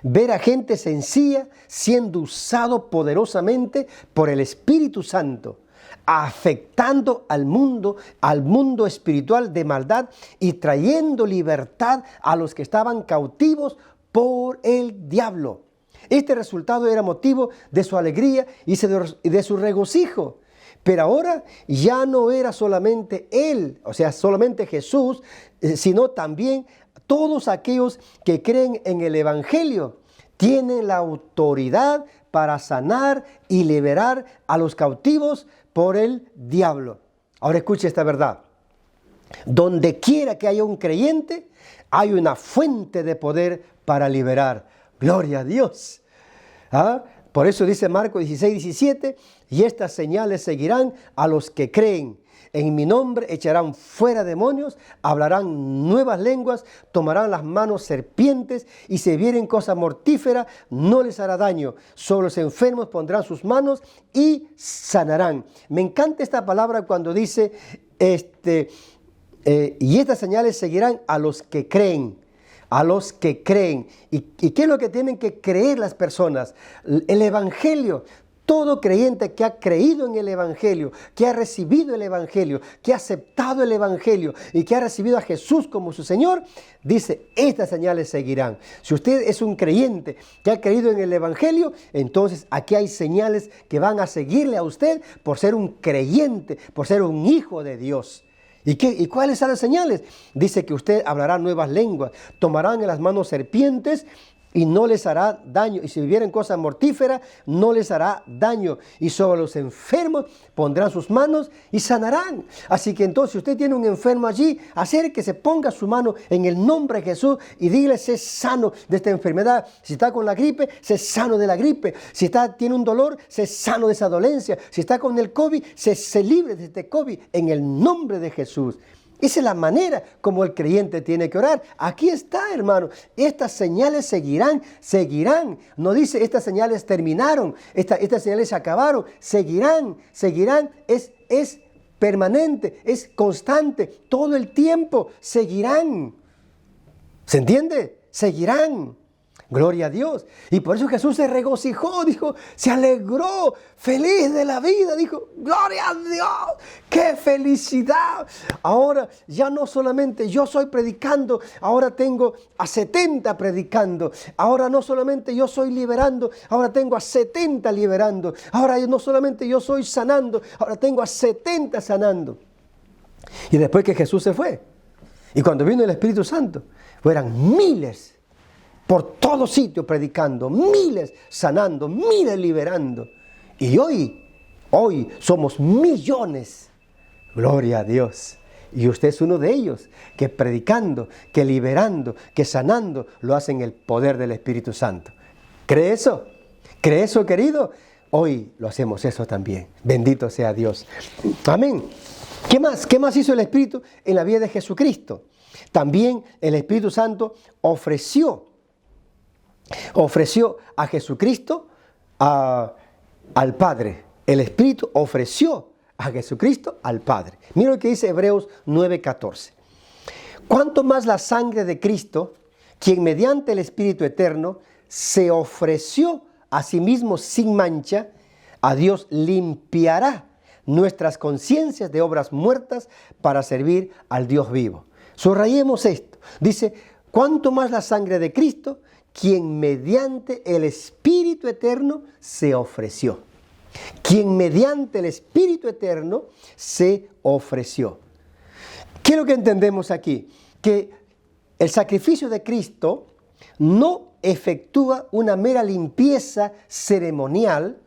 ver a gente sencilla siendo usado poderosamente por el Espíritu Santo, afectando al mundo espiritual de maldad y trayendo libertad a los que estaban cautivos por el diablo. Este resultado era motivo de su alegría y de su regocijo. Pero ahora ya no era solamente él, o sea, solamente Jesús, sino también todos aquellos que creen en el Evangelio tienen la autoridad para sanar y liberar a los cautivos por el diablo. Ahora escuche esta verdad. Donde quiera que haya un creyente, hay una fuente de poder para liberar. Gloria a Dios. ¿Ah? Por eso dice Marcos 16:17, y estas señales seguirán a los que creen. En mi nombre echarán fuera demonios, hablarán nuevas lenguas, tomarán las manos serpientes, y si vieren cosa mortífera, no les hará daño. Sobre los enfermos pondrán sus manos y sanarán. Me encanta esta palabra cuando dice, y estas señales seguirán a los que creen. A los que creen. ¿Y qué es lo que tienen que creer las personas? El Evangelio. Todo creyente que ha creído en el Evangelio, que ha recibido el Evangelio, que ha aceptado el Evangelio y que ha recibido a Jesús como su Señor, dice, estas señales seguirán. Si usted es un creyente que ha creído en el Evangelio, entonces aquí hay señales que van a seguirle a usted por ser un creyente, por ser un hijo de Dios. ¿Y cuáles son las señales? Dice que usted hablará nuevas lenguas, tomarán en las manos serpientes y no les hará daño. Y si vivieren cosas mortíferas, no les hará daño. Y sobre los enfermos pondrán sus manos y sanarán. Así que entonces, si usted tiene un enfermo allí, acérquese, ponga su mano en el nombre de Jesús y dígale, sé sano de esta enfermedad. Si está con la gripe, sé sano de la gripe. Si tiene un dolor, sé sano de esa dolencia. Si está con el COVID, sé libre de este COVID en el nombre de Jesús. Esa es la manera como el creyente tiene que orar. Aquí está, hermano. Estas señales seguirán. No dice estas señales terminaron, estas señales se acabaron. Seguirán. Es permanente, es constante. Todo el tiempo seguirán. ¿Se entiende? Seguirán. Gloria a Dios. Y por eso Jesús se regocijó, dijo, se alegró, feliz de la vida, dijo, gloria a Dios, qué felicidad. Ahora ya no solamente yo soy predicando, ahora tengo a 70 predicando. Ahora no solamente yo soy liberando, ahora tengo a 70 liberando. Ahora no solamente yo soy sanando, ahora tengo a 70 sanando. Y después que Jesús se fue, y cuando vino el Espíritu Santo, eran miles por todo sitio predicando, miles sanando, miles liberando. Y hoy somos millones. Gloria a Dios. Y usted es uno de ellos, que predicando, que liberando, que sanando, lo hacen en el poder del Espíritu Santo. ¿Cree eso? ¿Cree eso, querido? Hoy lo hacemos eso también. Bendito sea Dios. Amén. ¿Qué más? ¿Qué más hizo el Espíritu en la vida de Jesucristo? También el Espíritu Santo ofreció a Jesucristo al Padre. El Espíritu ofreció a Jesucristo al Padre. Mira lo que dice Hebreos 9:14. Cuanto más la sangre de Cristo, quien mediante el Espíritu eterno se ofreció a sí mismo sin mancha, a Dios limpiará nuestras conciencias de obras muertas para servir al Dios vivo. Subrayemos esto. Dice, cuanto más la sangre de Cristo, quien mediante el Espíritu eterno se ofreció. Quien mediante el Espíritu eterno se ofreció. ¿Qué es lo que entendemos aquí? Que el sacrificio de Cristo no efectúa una mera limpieza ceremonial,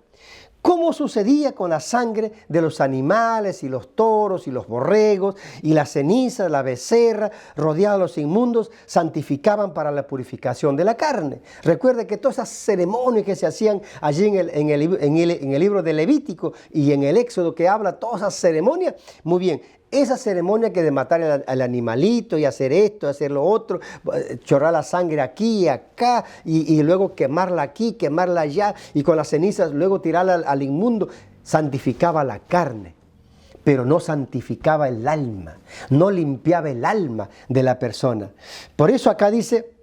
como sucedía con la sangre de los animales y los toros y los borregos y la ceniza de la becerra rodeada de los inmundos santificaban para la purificación de la carne. Recuerde que todas esas ceremonias que se hacían allí en el libro de Levítico y en el Éxodo, que habla todas esas ceremonias, muy bien. Esa ceremonia que de matar al animalito y hacer esto, hacer lo otro, chorrar la sangre aquí y acá y luego quemarla aquí, quemarla allá y con las cenizas luego tirarla al inmundo, santificaba la carne, pero no santificaba el alma, no limpiaba el alma de la persona. Por eso acá dice,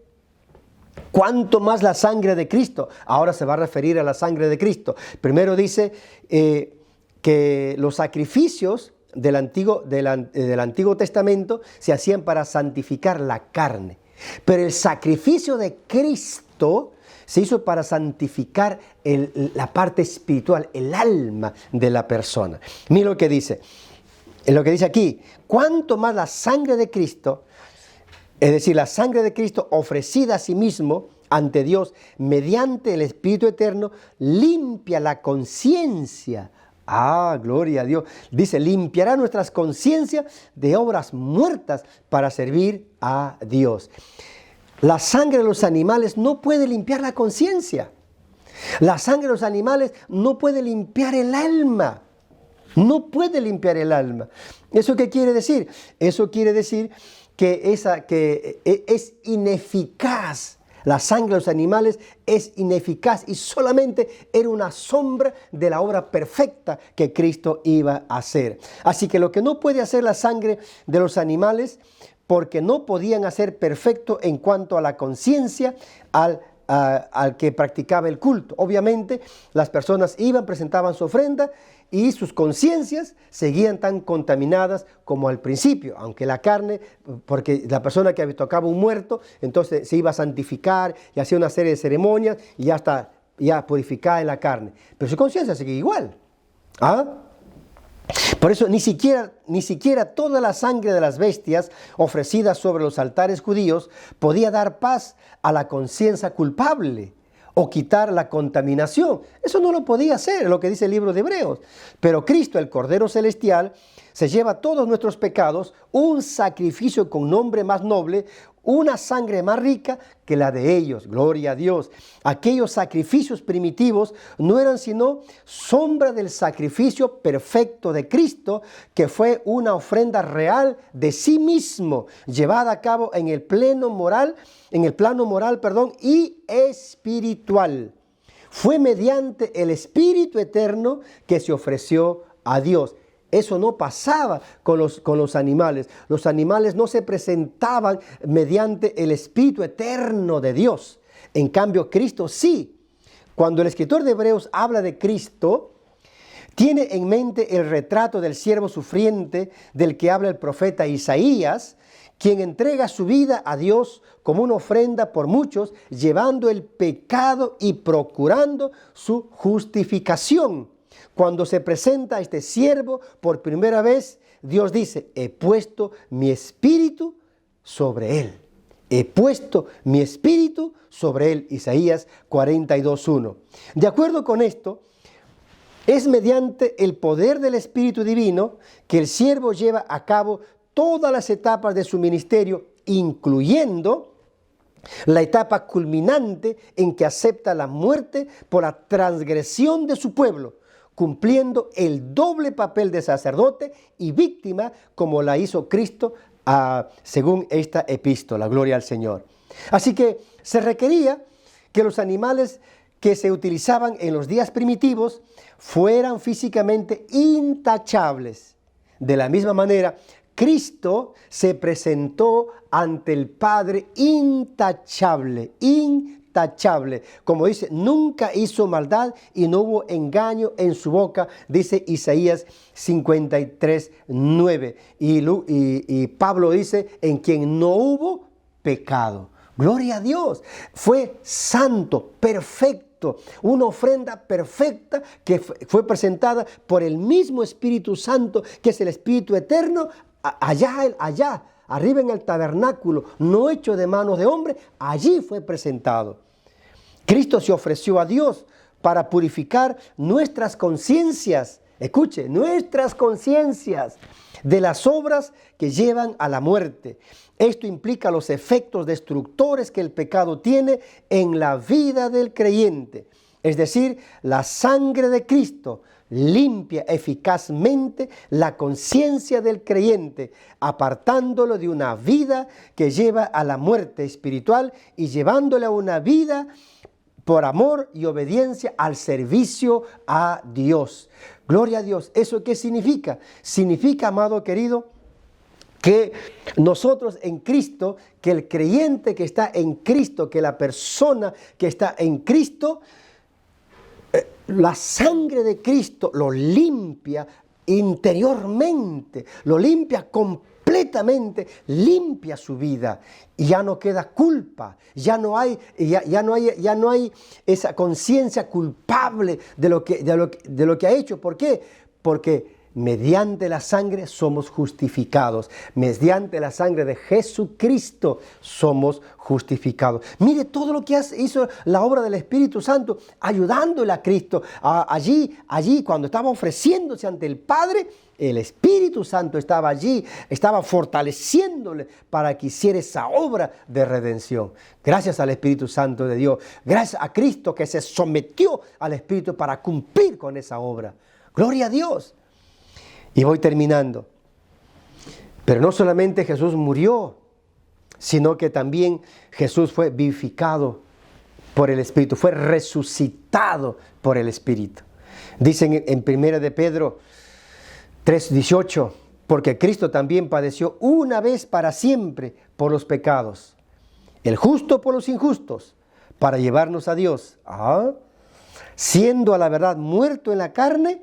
¿Cuánto más la sangre de Cristo? Ahora se va a referir a la sangre de Cristo. Primero dice que los sacrificios del Antiguo Testamento se hacían para santificar la carne. Pero el sacrificio de Cristo se hizo para santificar la parte espiritual, el alma de la persona. Mira lo que dice aquí. Cuánto más la sangre de Cristo, es decir, la sangre de Cristo ofrecida a sí mismo ante Dios mediante el Espíritu Eterno, limpia la conciencia. Ah, gloria a Dios. Dice, limpiará nuestras conciencias de obras muertas para servir a Dios. La sangre de los animales no puede limpiar la conciencia. La sangre de los animales no puede limpiar el alma. No puede limpiar el alma. ¿Eso qué quiere decir? Eso quiere decir que es ineficaz. La sangre de los animales es ineficaz y solamente era una sombra de la obra perfecta que Cristo iba a hacer. Así que lo que no puede hacer la sangre de los animales, porque no podían hacer perfecto en cuanto a la conciencia al que practicaba el culto. Obviamente las personas iban, presentaban su ofrenda y sus conciencias seguían tan contaminadas como al principio, aunque la carne, porque la persona que tocaba un muerto, entonces se iba a santificar y hacía una serie de ceremonias y ya está ya purificada en la carne, pero su conciencia seguía igual. Por eso ni siquiera toda la sangre de las bestias ofrecidas sobre los altares judíos podía dar paz a la conciencia culpable o quitar la contaminación. Eso no lo podía hacer, es lo que dice el libro de Hebreos. Pero Cristo, el Cordero Celestial, se lleva todos nuestros pecados, un sacrificio con nombre más noble, una sangre más rica que la de ellos. Gloria a Dios. Aquellos sacrificios primitivos no eran sino sombra del sacrificio perfecto de Cristo, que fue una ofrenda real de sí mismo, llevada a cabo en el plano moral y espiritual. Fue mediante el Espíritu Eterno que se ofreció a Dios. Eso no pasaba con los animales. Los animales no se presentaban mediante el Espíritu Eterno de Dios. En cambio, Cristo sí. Cuando el escritor de Hebreos habla de Cristo, tiene en mente el retrato del siervo sufriente del que habla el profeta Isaías, quien entrega su vida a Dios como una ofrenda por muchos, llevando el pecado y procurando su justificación. Cuando se presenta a este siervo por primera vez, Dios dice, he puesto mi espíritu sobre él. He puesto mi espíritu sobre él. Isaías 42:1. De acuerdo con esto, es mediante el poder del Espíritu Divino que el siervo lleva a cabo todas las etapas de su ministerio, incluyendo la etapa culminante en que acepta la muerte por la transgresión de su pueblo, cumpliendo el doble papel de sacerdote y víctima como la hizo Cristo según esta epístola. Gloria al Señor. Así que se requería que los animales que se utilizaban en los días primitivos fueran físicamente intachables. De la misma manera, Cristo se presentó ante el Padre intachable. Como dice, nunca hizo maldad y no hubo engaño en su boca, dice Isaías 53:9. Y Pablo dice, en quien no hubo pecado. Gloria a Dios. Fue santo, perfecto, una ofrenda perfecta que fue presentada por el mismo Espíritu Santo, que es el Espíritu Eterno, allá, arriba en el tabernáculo, no hecho de manos de hombre, allí fue presentado. Cristo se ofreció a Dios para purificar nuestras conciencias, escuche, nuestras conciencias de las obras que llevan a la muerte. Esto implica los efectos destructores que el pecado tiene en la vida del creyente. Es decir, la sangre de Cristo limpia eficazmente la conciencia del creyente, apartándolo de una vida que lleva a la muerte espiritual y llevándole a una vida por amor y obediencia al servicio a Dios. Gloria a Dios. ¿Eso qué significa? Significa, amado querido, que nosotros en Cristo, que el creyente que está en Cristo, que la persona que está en Cristo, la sangre de Cristo lo limpia interiormente, lo limpia completamente, limpia su vida y ya no queda culpa, ya no hay esa conciencia culpable de lo que ha hecho. ¿Por qué? Porque mediante la sangre somos justificados. Mediante la sangre de Jesucristo somos justificados. Mire todo lo que hizo la obra del Espíritu Santo, ayudándole a Cristo. Allí, cuando estaba ofreciéndose ante el Padre, el Espíritu Santo estaba allí, estaba fortaleciéndole para que hiciera esa obra de redención. Gracias al Espíritu Santo de Dios. Gracias a Cristo que se sometió al Espíritu para cumplir con esa obra. Gloria a Dios. Y voy terminando. Pero no solamente Jesús murió, sino que también Jesús fue vivificado por el Espíritu, fue resucitado por el Espíritu. Dicen en 1 de Pedro 3:18, porque Cristo también padeció una vez para siempre por los pecados, el justo por los injustos, para llevarnos a Dios, siendo a la verdad muerto en la carne,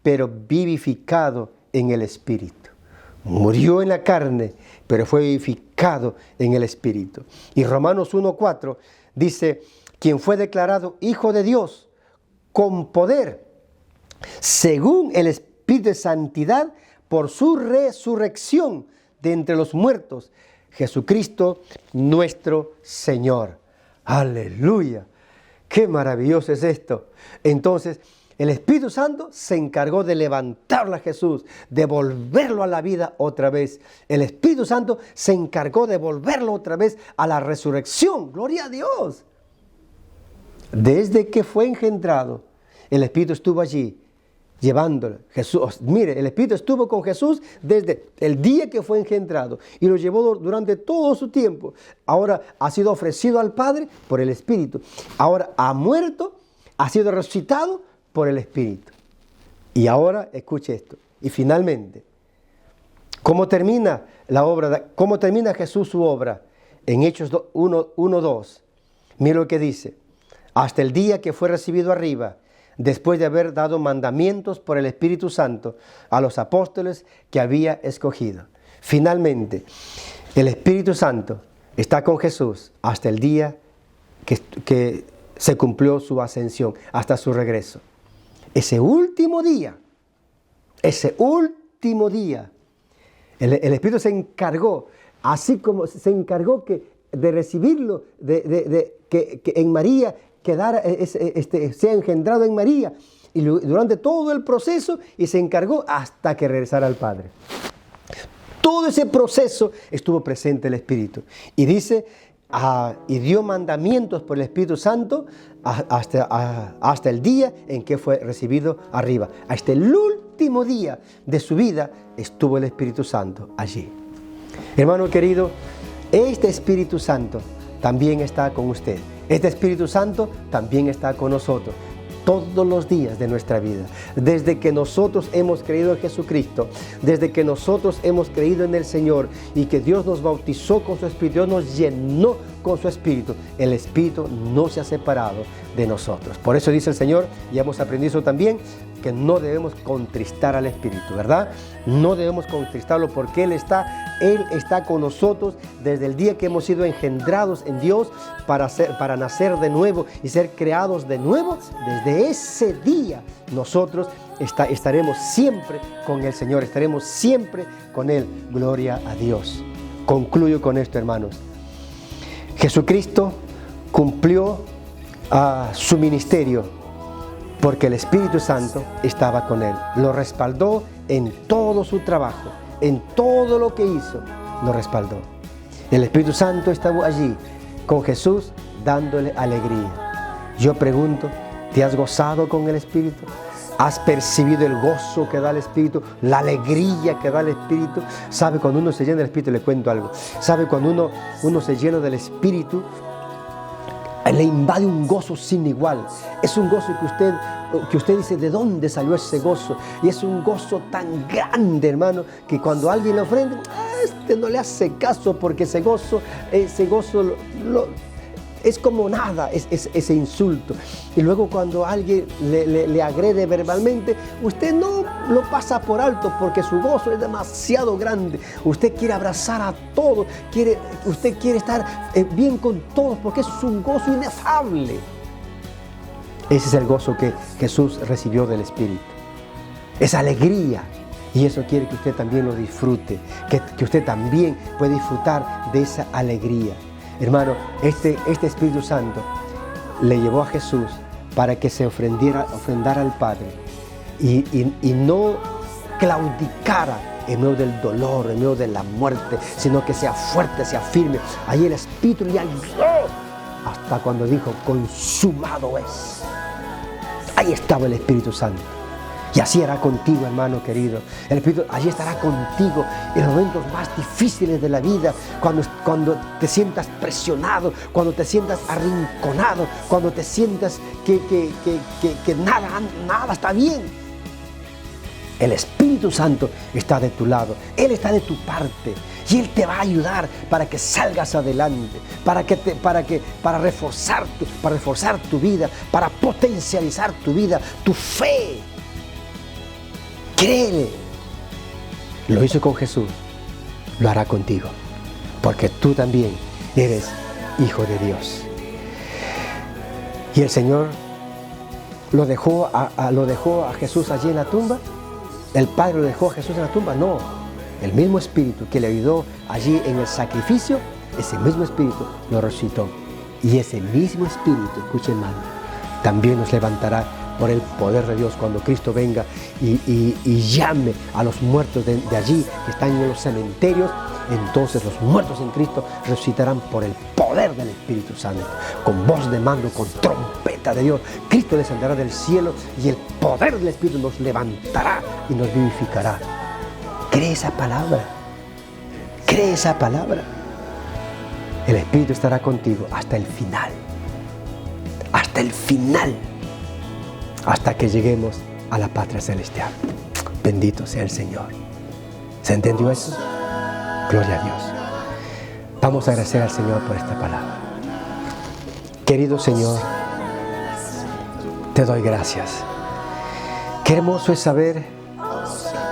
pero vivificado en el Espíritu. Murió en la carne, pero fue vivificado en el Espíritu. Y Romanos 1:4 dice, quien fue declarado Hijo de Dios con poder, según el Espíritu de Santidad, por su resurrección de entre los muertos, Jesucristo nuestro Señor. ¡Aleluya! ¡Qué maravilloso es esto! Entonces, el Espíritu Santo se encargó de levantarlo a Jesús, de volverlo a la vida otra vez. El Espíritu Santo se encargó de volverlo otra vez a la resurrección. ¡Gloria a Dios! Desde que fue engendrado, el Espíritu estuvo allí, llevándolo. Jesús, mire, el Espíritu estuvo con Jesús desde el día que fue engendrado y lo llevó durante todo su tiempo. Ahora ha sido ofrecido al Padre por el Espíritu. Ahora ha muerto, ha sido resucitado por el Espíritu. Y ahora, escuche esto. Y finalmente, ¿cómo termina la obra? ¿Cómo termina Jesús su obra? En Hechos 1:2. Mira lo que dice. Hasta el día que fue recibido arriba, después de haber dado mandamientos por el Espíritu Santo a los apóstoles que había escogido. Finalmente, el Espíritu Santo está con Jesús hasta el día que se cumplió su ascensión, hasta su regreso. Ese último día, el Espíritu se encargó, así como se encargó de recibirlo, que en María quedara, sea engendrado en María, y durante todo el proceso, y se encargó hasta que regresara al Padre. Todo ese proceso estuvo presente el Espíritu. Y dice, y dio mandamientos por el Espíritu Santo hasta el día en que fue recibido arriba. Hasta el último día de su vida estuvo el Espíritu Santo allí. Hermano querido, este Espíritu Santo también está con usted. Este Espíritu Santo también está con nosotros todos los días de nuestra vida. Desde que nosotros hemos creído en Jesucristo, desde que nosotros hemos creído en el Señor y que Dios nos bautizó con su Espíritu, Dios nos llenó con su Espíritu, el Espíritu no se ha separado de nosotros. Por eso dice el Señor, y hemos aprendido eso también, que no debemos contristar al Espíritu, ¿verdad? No debemos contristarlo porque Él está con nosotros desde el día que hemos sido engendrados en Dios para nacer de nuevo y ser creados de nuevo. Desde ese día nosotros estaremos siempre con el Señor, estaremos siempre con Él. Gloria a Dios. Concluyo con esto, hermanos. Jesucristo cumplió su ministerio porque el Espíritu Santo estaba con Él. Lo respaldó en todo su trabajo, en todo lo que hizo, lo respaldó. El Espíritu Santo estaba allí con Jesús dándole alegría. Yo pregunto, ¿te has gozado con el Espíritu? ¿Has percibido el gozo que da el Espíritu? La alegría que da el Espíritu. ¿Sabe cuando uno se llena del Espíritu? Le cuento algo. ¿Sabe cuando uno se llena del Espíritu? le invade un gozo sin igual. Es un gozo que usted dice, ¿de dónde salió ese gozo? Y es un gozo tan grande, hermano, que cuando alguien le ofrenda, no le hace caso, porque ese gozo es como nada, ese insulto. Y luego cuando alguien le agrede verbalmente, usted no lo pasa por alto, porque su gozo es demasiado grande. Usted quiere abrazar a todos, usted quiere estar bien con todos, porque es un gozo inefable. Ese es el gozo que Jesús recibió del Espíritu. Esa alegría. Y eso quiere que usted también lo disfrute, que usted también pueda disfrutar de esa alegría. Hermano, este Espíritu Santo le llevó a Jesús para que se ofrendara al Padre y no claudicara en medio del dolor, en medio de la muerte, sino que sea fuerte, sea firme. Ahí el Espíritu le ayudó hasta cuando dijo, consumado es. Ahí estaba el Espíritu Santo. Y así hará contigo, hermano querido. El Espíritu allí estará contigo en los momentos más difíciles de la vida, cuando te sientas presionado, cuando te sientas arrinconado, cuando te sientas que nada está bien. El Espíritu Santo está de tu lado, Él está de tu parte y Él te va a ayudar para que salgas adelante, para reforzar tu vida, para potencializar tu vida, tu fe. Créele. Lo hizo con Jesús, lo hará contigo, porque tú también eres hijo de Dios. Y el Señor lo dejó a Jesús allí en la tumba. ¿El Padre lo dejó a Jesús en la tumba? No. El mismo Espíritu que le ayudó allí en el sacrificio, ese mismo Espíritu lo resucitó. Y ese mismo Espíritu, escuche hermano, también nos levantará por el poder de Dios cuando Cristo venga y llame a los muertos de allí que están en los cementerios. Entonces los muertos en Cristo resucitarán por el poder del Espíritu Santo, con voz de mando, con trompeta de Dios. Cristo descenderá del cielo y el poder del Espíritu nos levantará y nos vivificará. ¿Cree esa palabra? ¿Cree esa palabra? El Espíritu estará contigo hasta el final. Hasta el final. Hasta que lleguemos a la patria celestial. Bendito sea el Señor. ¿Se entendió eso? Gloria a Dios. Vamos a agradecer al Señor por esta palabra. Querido Señor, te doy gracias. Qué hermoso es saber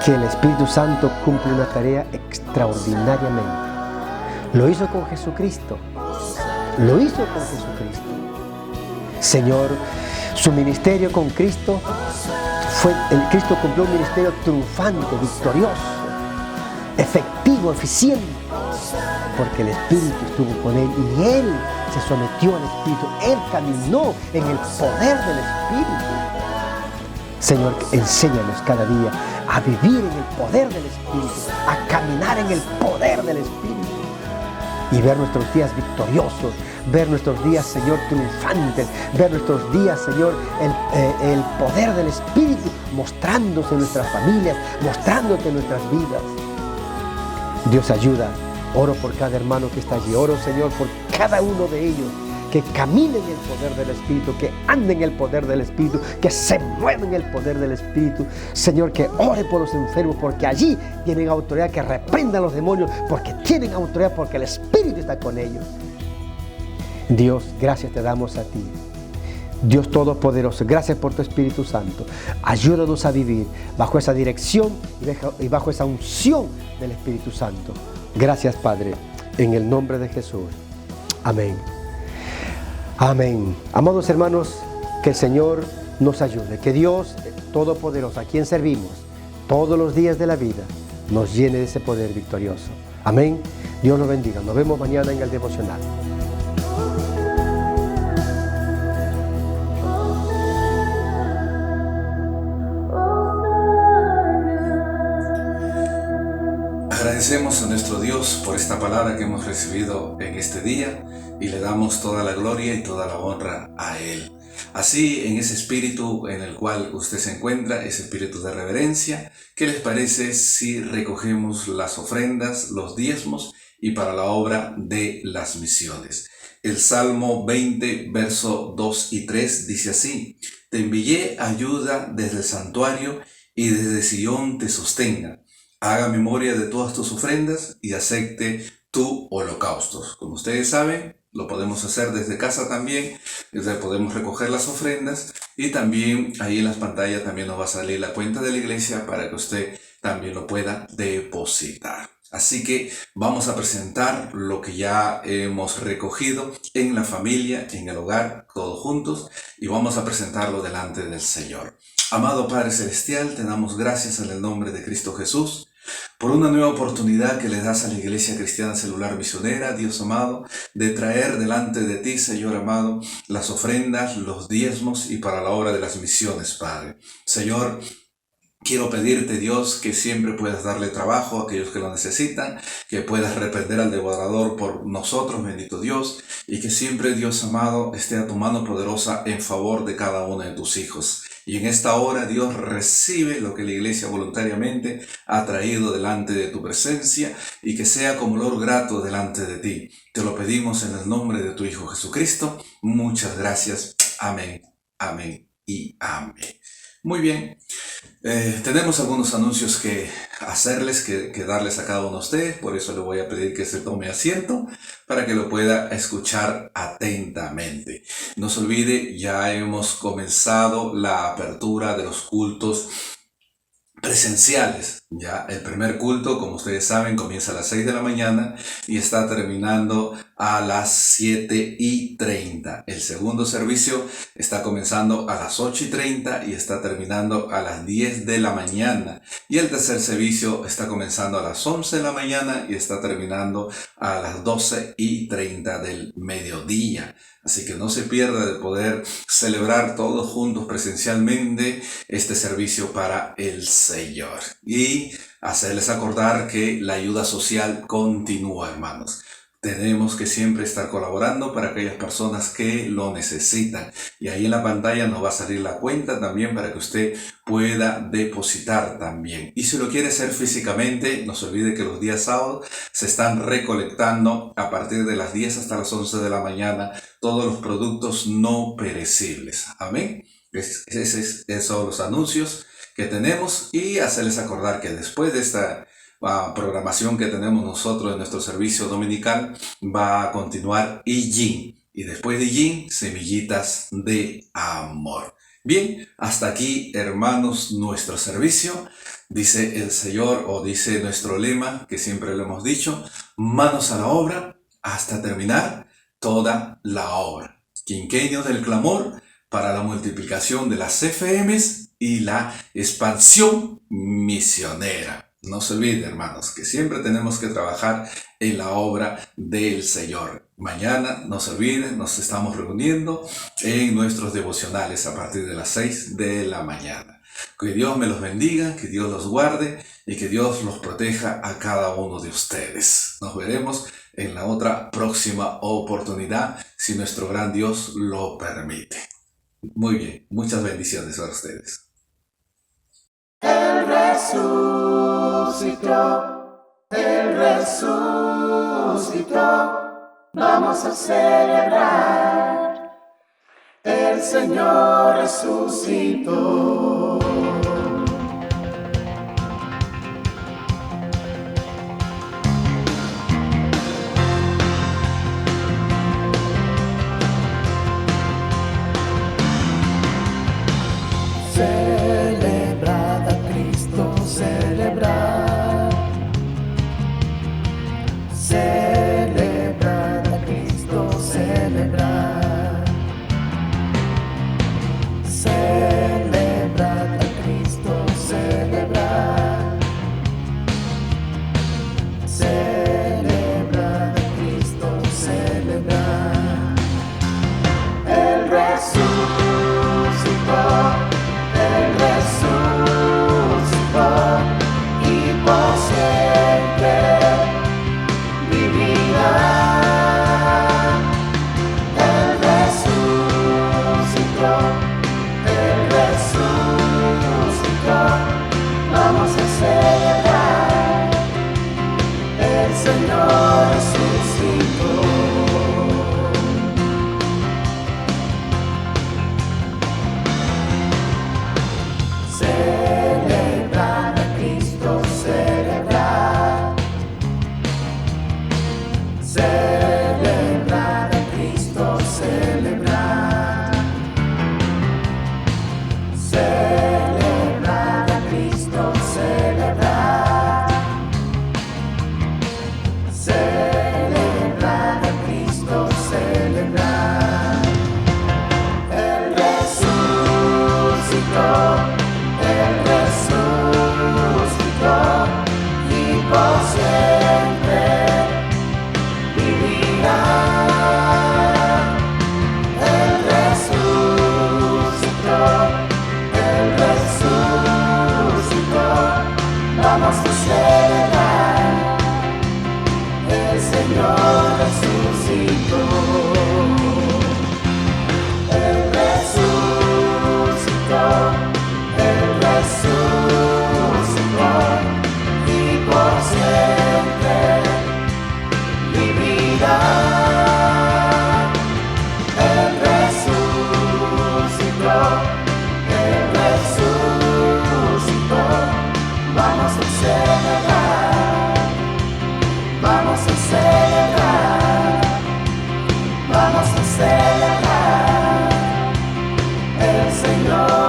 que el Espíritu Santo cumple una tarea extraordinariamente. Lo hizo con Jesucristo. Lo hizo con Jesucristo. Señor, su ministerio con Cristo Cristo cumplió un ministerio triunfante, victorioso, efectivo, eficiente, porque el Espíritu estuvo con él y él se sometió al Espíritu, él caminó en el poder del Espíritu. Señor, enséñanos cada día a vivir en el poder del Espíritu, a caminar en el poder del Espíritu y ver nuestros días victoriosos, ver nuestros días, Señor, triunfantes, ver nuestros días, Señor, el poder del Espíritu mostrándose en nuestras familias, mostrándote en nuestras vidas. Dios, ayuda. Oro por cada hermano que está allí. Oro, Señor, por cada uno de ellos, que caminen en el poder del Espíritu, que anden en el poder del Espíritu, que se muevan en el poder del Espíritu. Señor, que ore por los enfermos, porque allí tienen autoridad, que reprendan a los demonios, porque tienen autoridad, porque el Espíritu está con ellos. Dios, gracias te damos a ti. Dios Todopoderoso, gracias por tu Espíritu Santo. Ayúdanos a vivir bajo esa dirección y bajo esa unción del Espíritu Santo. Gracias, Padre, en el nombre de Jesús. Amén. Amén. Amados hermanos, que el Señor nos ayude. Que Dios Todopoderoso, a quien servimos todos los días de la vida, nos llene de ese poder victorioso. Amén. Dios los bendiga. Nos vemos mañana en el devocional. Agradecemos a nuestro Dios por esta palabra que hemos recibido en este día y le damos toda la gloria y toda la honra a Él. Así, en ese espíritu en el cual usted se encuentra, ese espíritu de reverencia, ¿qué les parece si recogemos las ofrendas, los diezmos y para la obra de las misiones? El Salmo 20, verso 2 y 3 dice así: Te envié ayuda desde el santuario y desde Sion te sostenga. Haga memoria de todas tus ofrendas y acepte tu holocaustos. Como ustedes saben, lo podemos hacer desde casa también, podemos recoger las ofrendas y también ahí en las pantallas también nos va a salir la cuenta de la iglesia para que usted también lo pueda depositar. Así que vamos a presentar lo que ya hemos recogido en la familia, en el hogar, todos juntos, y vamos a presentarlo delante del Señor. Amado Padre Celestial, te damos gracias en el nombre de Cristo Jesús por una nueva oportunidad que le das a la Iglesia Cristiana Celular Misionera, Dios amado, de traer delante de ti, Señor amado, las ofrendas, los diezmos y para la obra de las misiones, Padre. Señor, quiero pedirte, Dios, que siempre puedas darle trabajo a aquellos que lo necesitan, que puedas reprender al devorador por nosotros, bendito Dios, y que siempre, Dios amado, esté a tu mano poderosa en favor de cada uno de tus hijos. Y en esta hora, Dios, recibe lo que la iglesia voluntariamente ha traído delante de tu presencia y que sea como olor grato delante de ti. Te lo pedimos en el nombre de tu Hijo Jesucristo. Muchas gracias. Amén, amén y amén. Muy bien, tenemos algunos anuncios que hacerles, que darles a cada uno de ustedes, por eso le voy a pedir que se tome asiento para que lo pueda escuchar atentamente. No se olvide, ya hemos comenzado la apertura de los cultos presenciales. Ya el primer culto, como ustedes saben, comienza a las 6 de la mañana y está terminando a las 7:30. El segundo servicio está comenzando a las 8:30 y está terminando a las 10 de la mañana. Y el tercer servicio está comenzando a las 11 de la mañana y está terminando a las 12:30 del mediodía. Así que no se pierda de poder celebrar todos juntos presencialmente este servicio para el Señor. Y hacerles acordar que la ayuda social continúa, hermanos. Tenemos que siempre estar colaborando para aquellas personas que lo necesitan. Y ahí en la pantalla nos va a salir la cuenta también para que usted pueda depositar también. Y si lo quiere hacer físicamente, no se olvide que los días sábados se están recolectando a partir de las 10 hasta las 11 de la mañana todos los productos no perecibles. Amén. Esos son los anuncios que tenemos y hacerles acordar que después de esta programación que tenemos nosotros en nuestro servicio dominical va a continuar Yin y después de Yin, Semillitas de Amor. Bien, hasta aquí, hermanos, nuestro servicio. Dice el Señor, o dice nuestro lema, que siempre lo hemos dicho: manos a la obra hasta terminar toda la obra. Quinquenio del clamor para la multiplicación de las CFMs y la expansión misionera. No se olvide, hermanos, que siempre tenemos que trabajar en la obra del Señor. Mañana, no se olviden, nos estamos reuniendo en nuestros devocionales a partir de las 6 de la mañana. Que Dios me los bendiga, que Dios los guarde y que Dios los proteja a cada uno de ustedes. Nos veremos en la otra próxima oportunidad, si nuestro gran Dios lo permite. Muy bien, muchas bendiciones para ustedes. Él resucitó, vamos a celebrar, el Señor resucitó. Celebrad a Cristo, celebrar. Celebrad a Cristo, celebrar. Celebrad a Cristo, Él resucitó. Vamos a celebrar, vamos a celebrar, vamos a celebrar. El Señor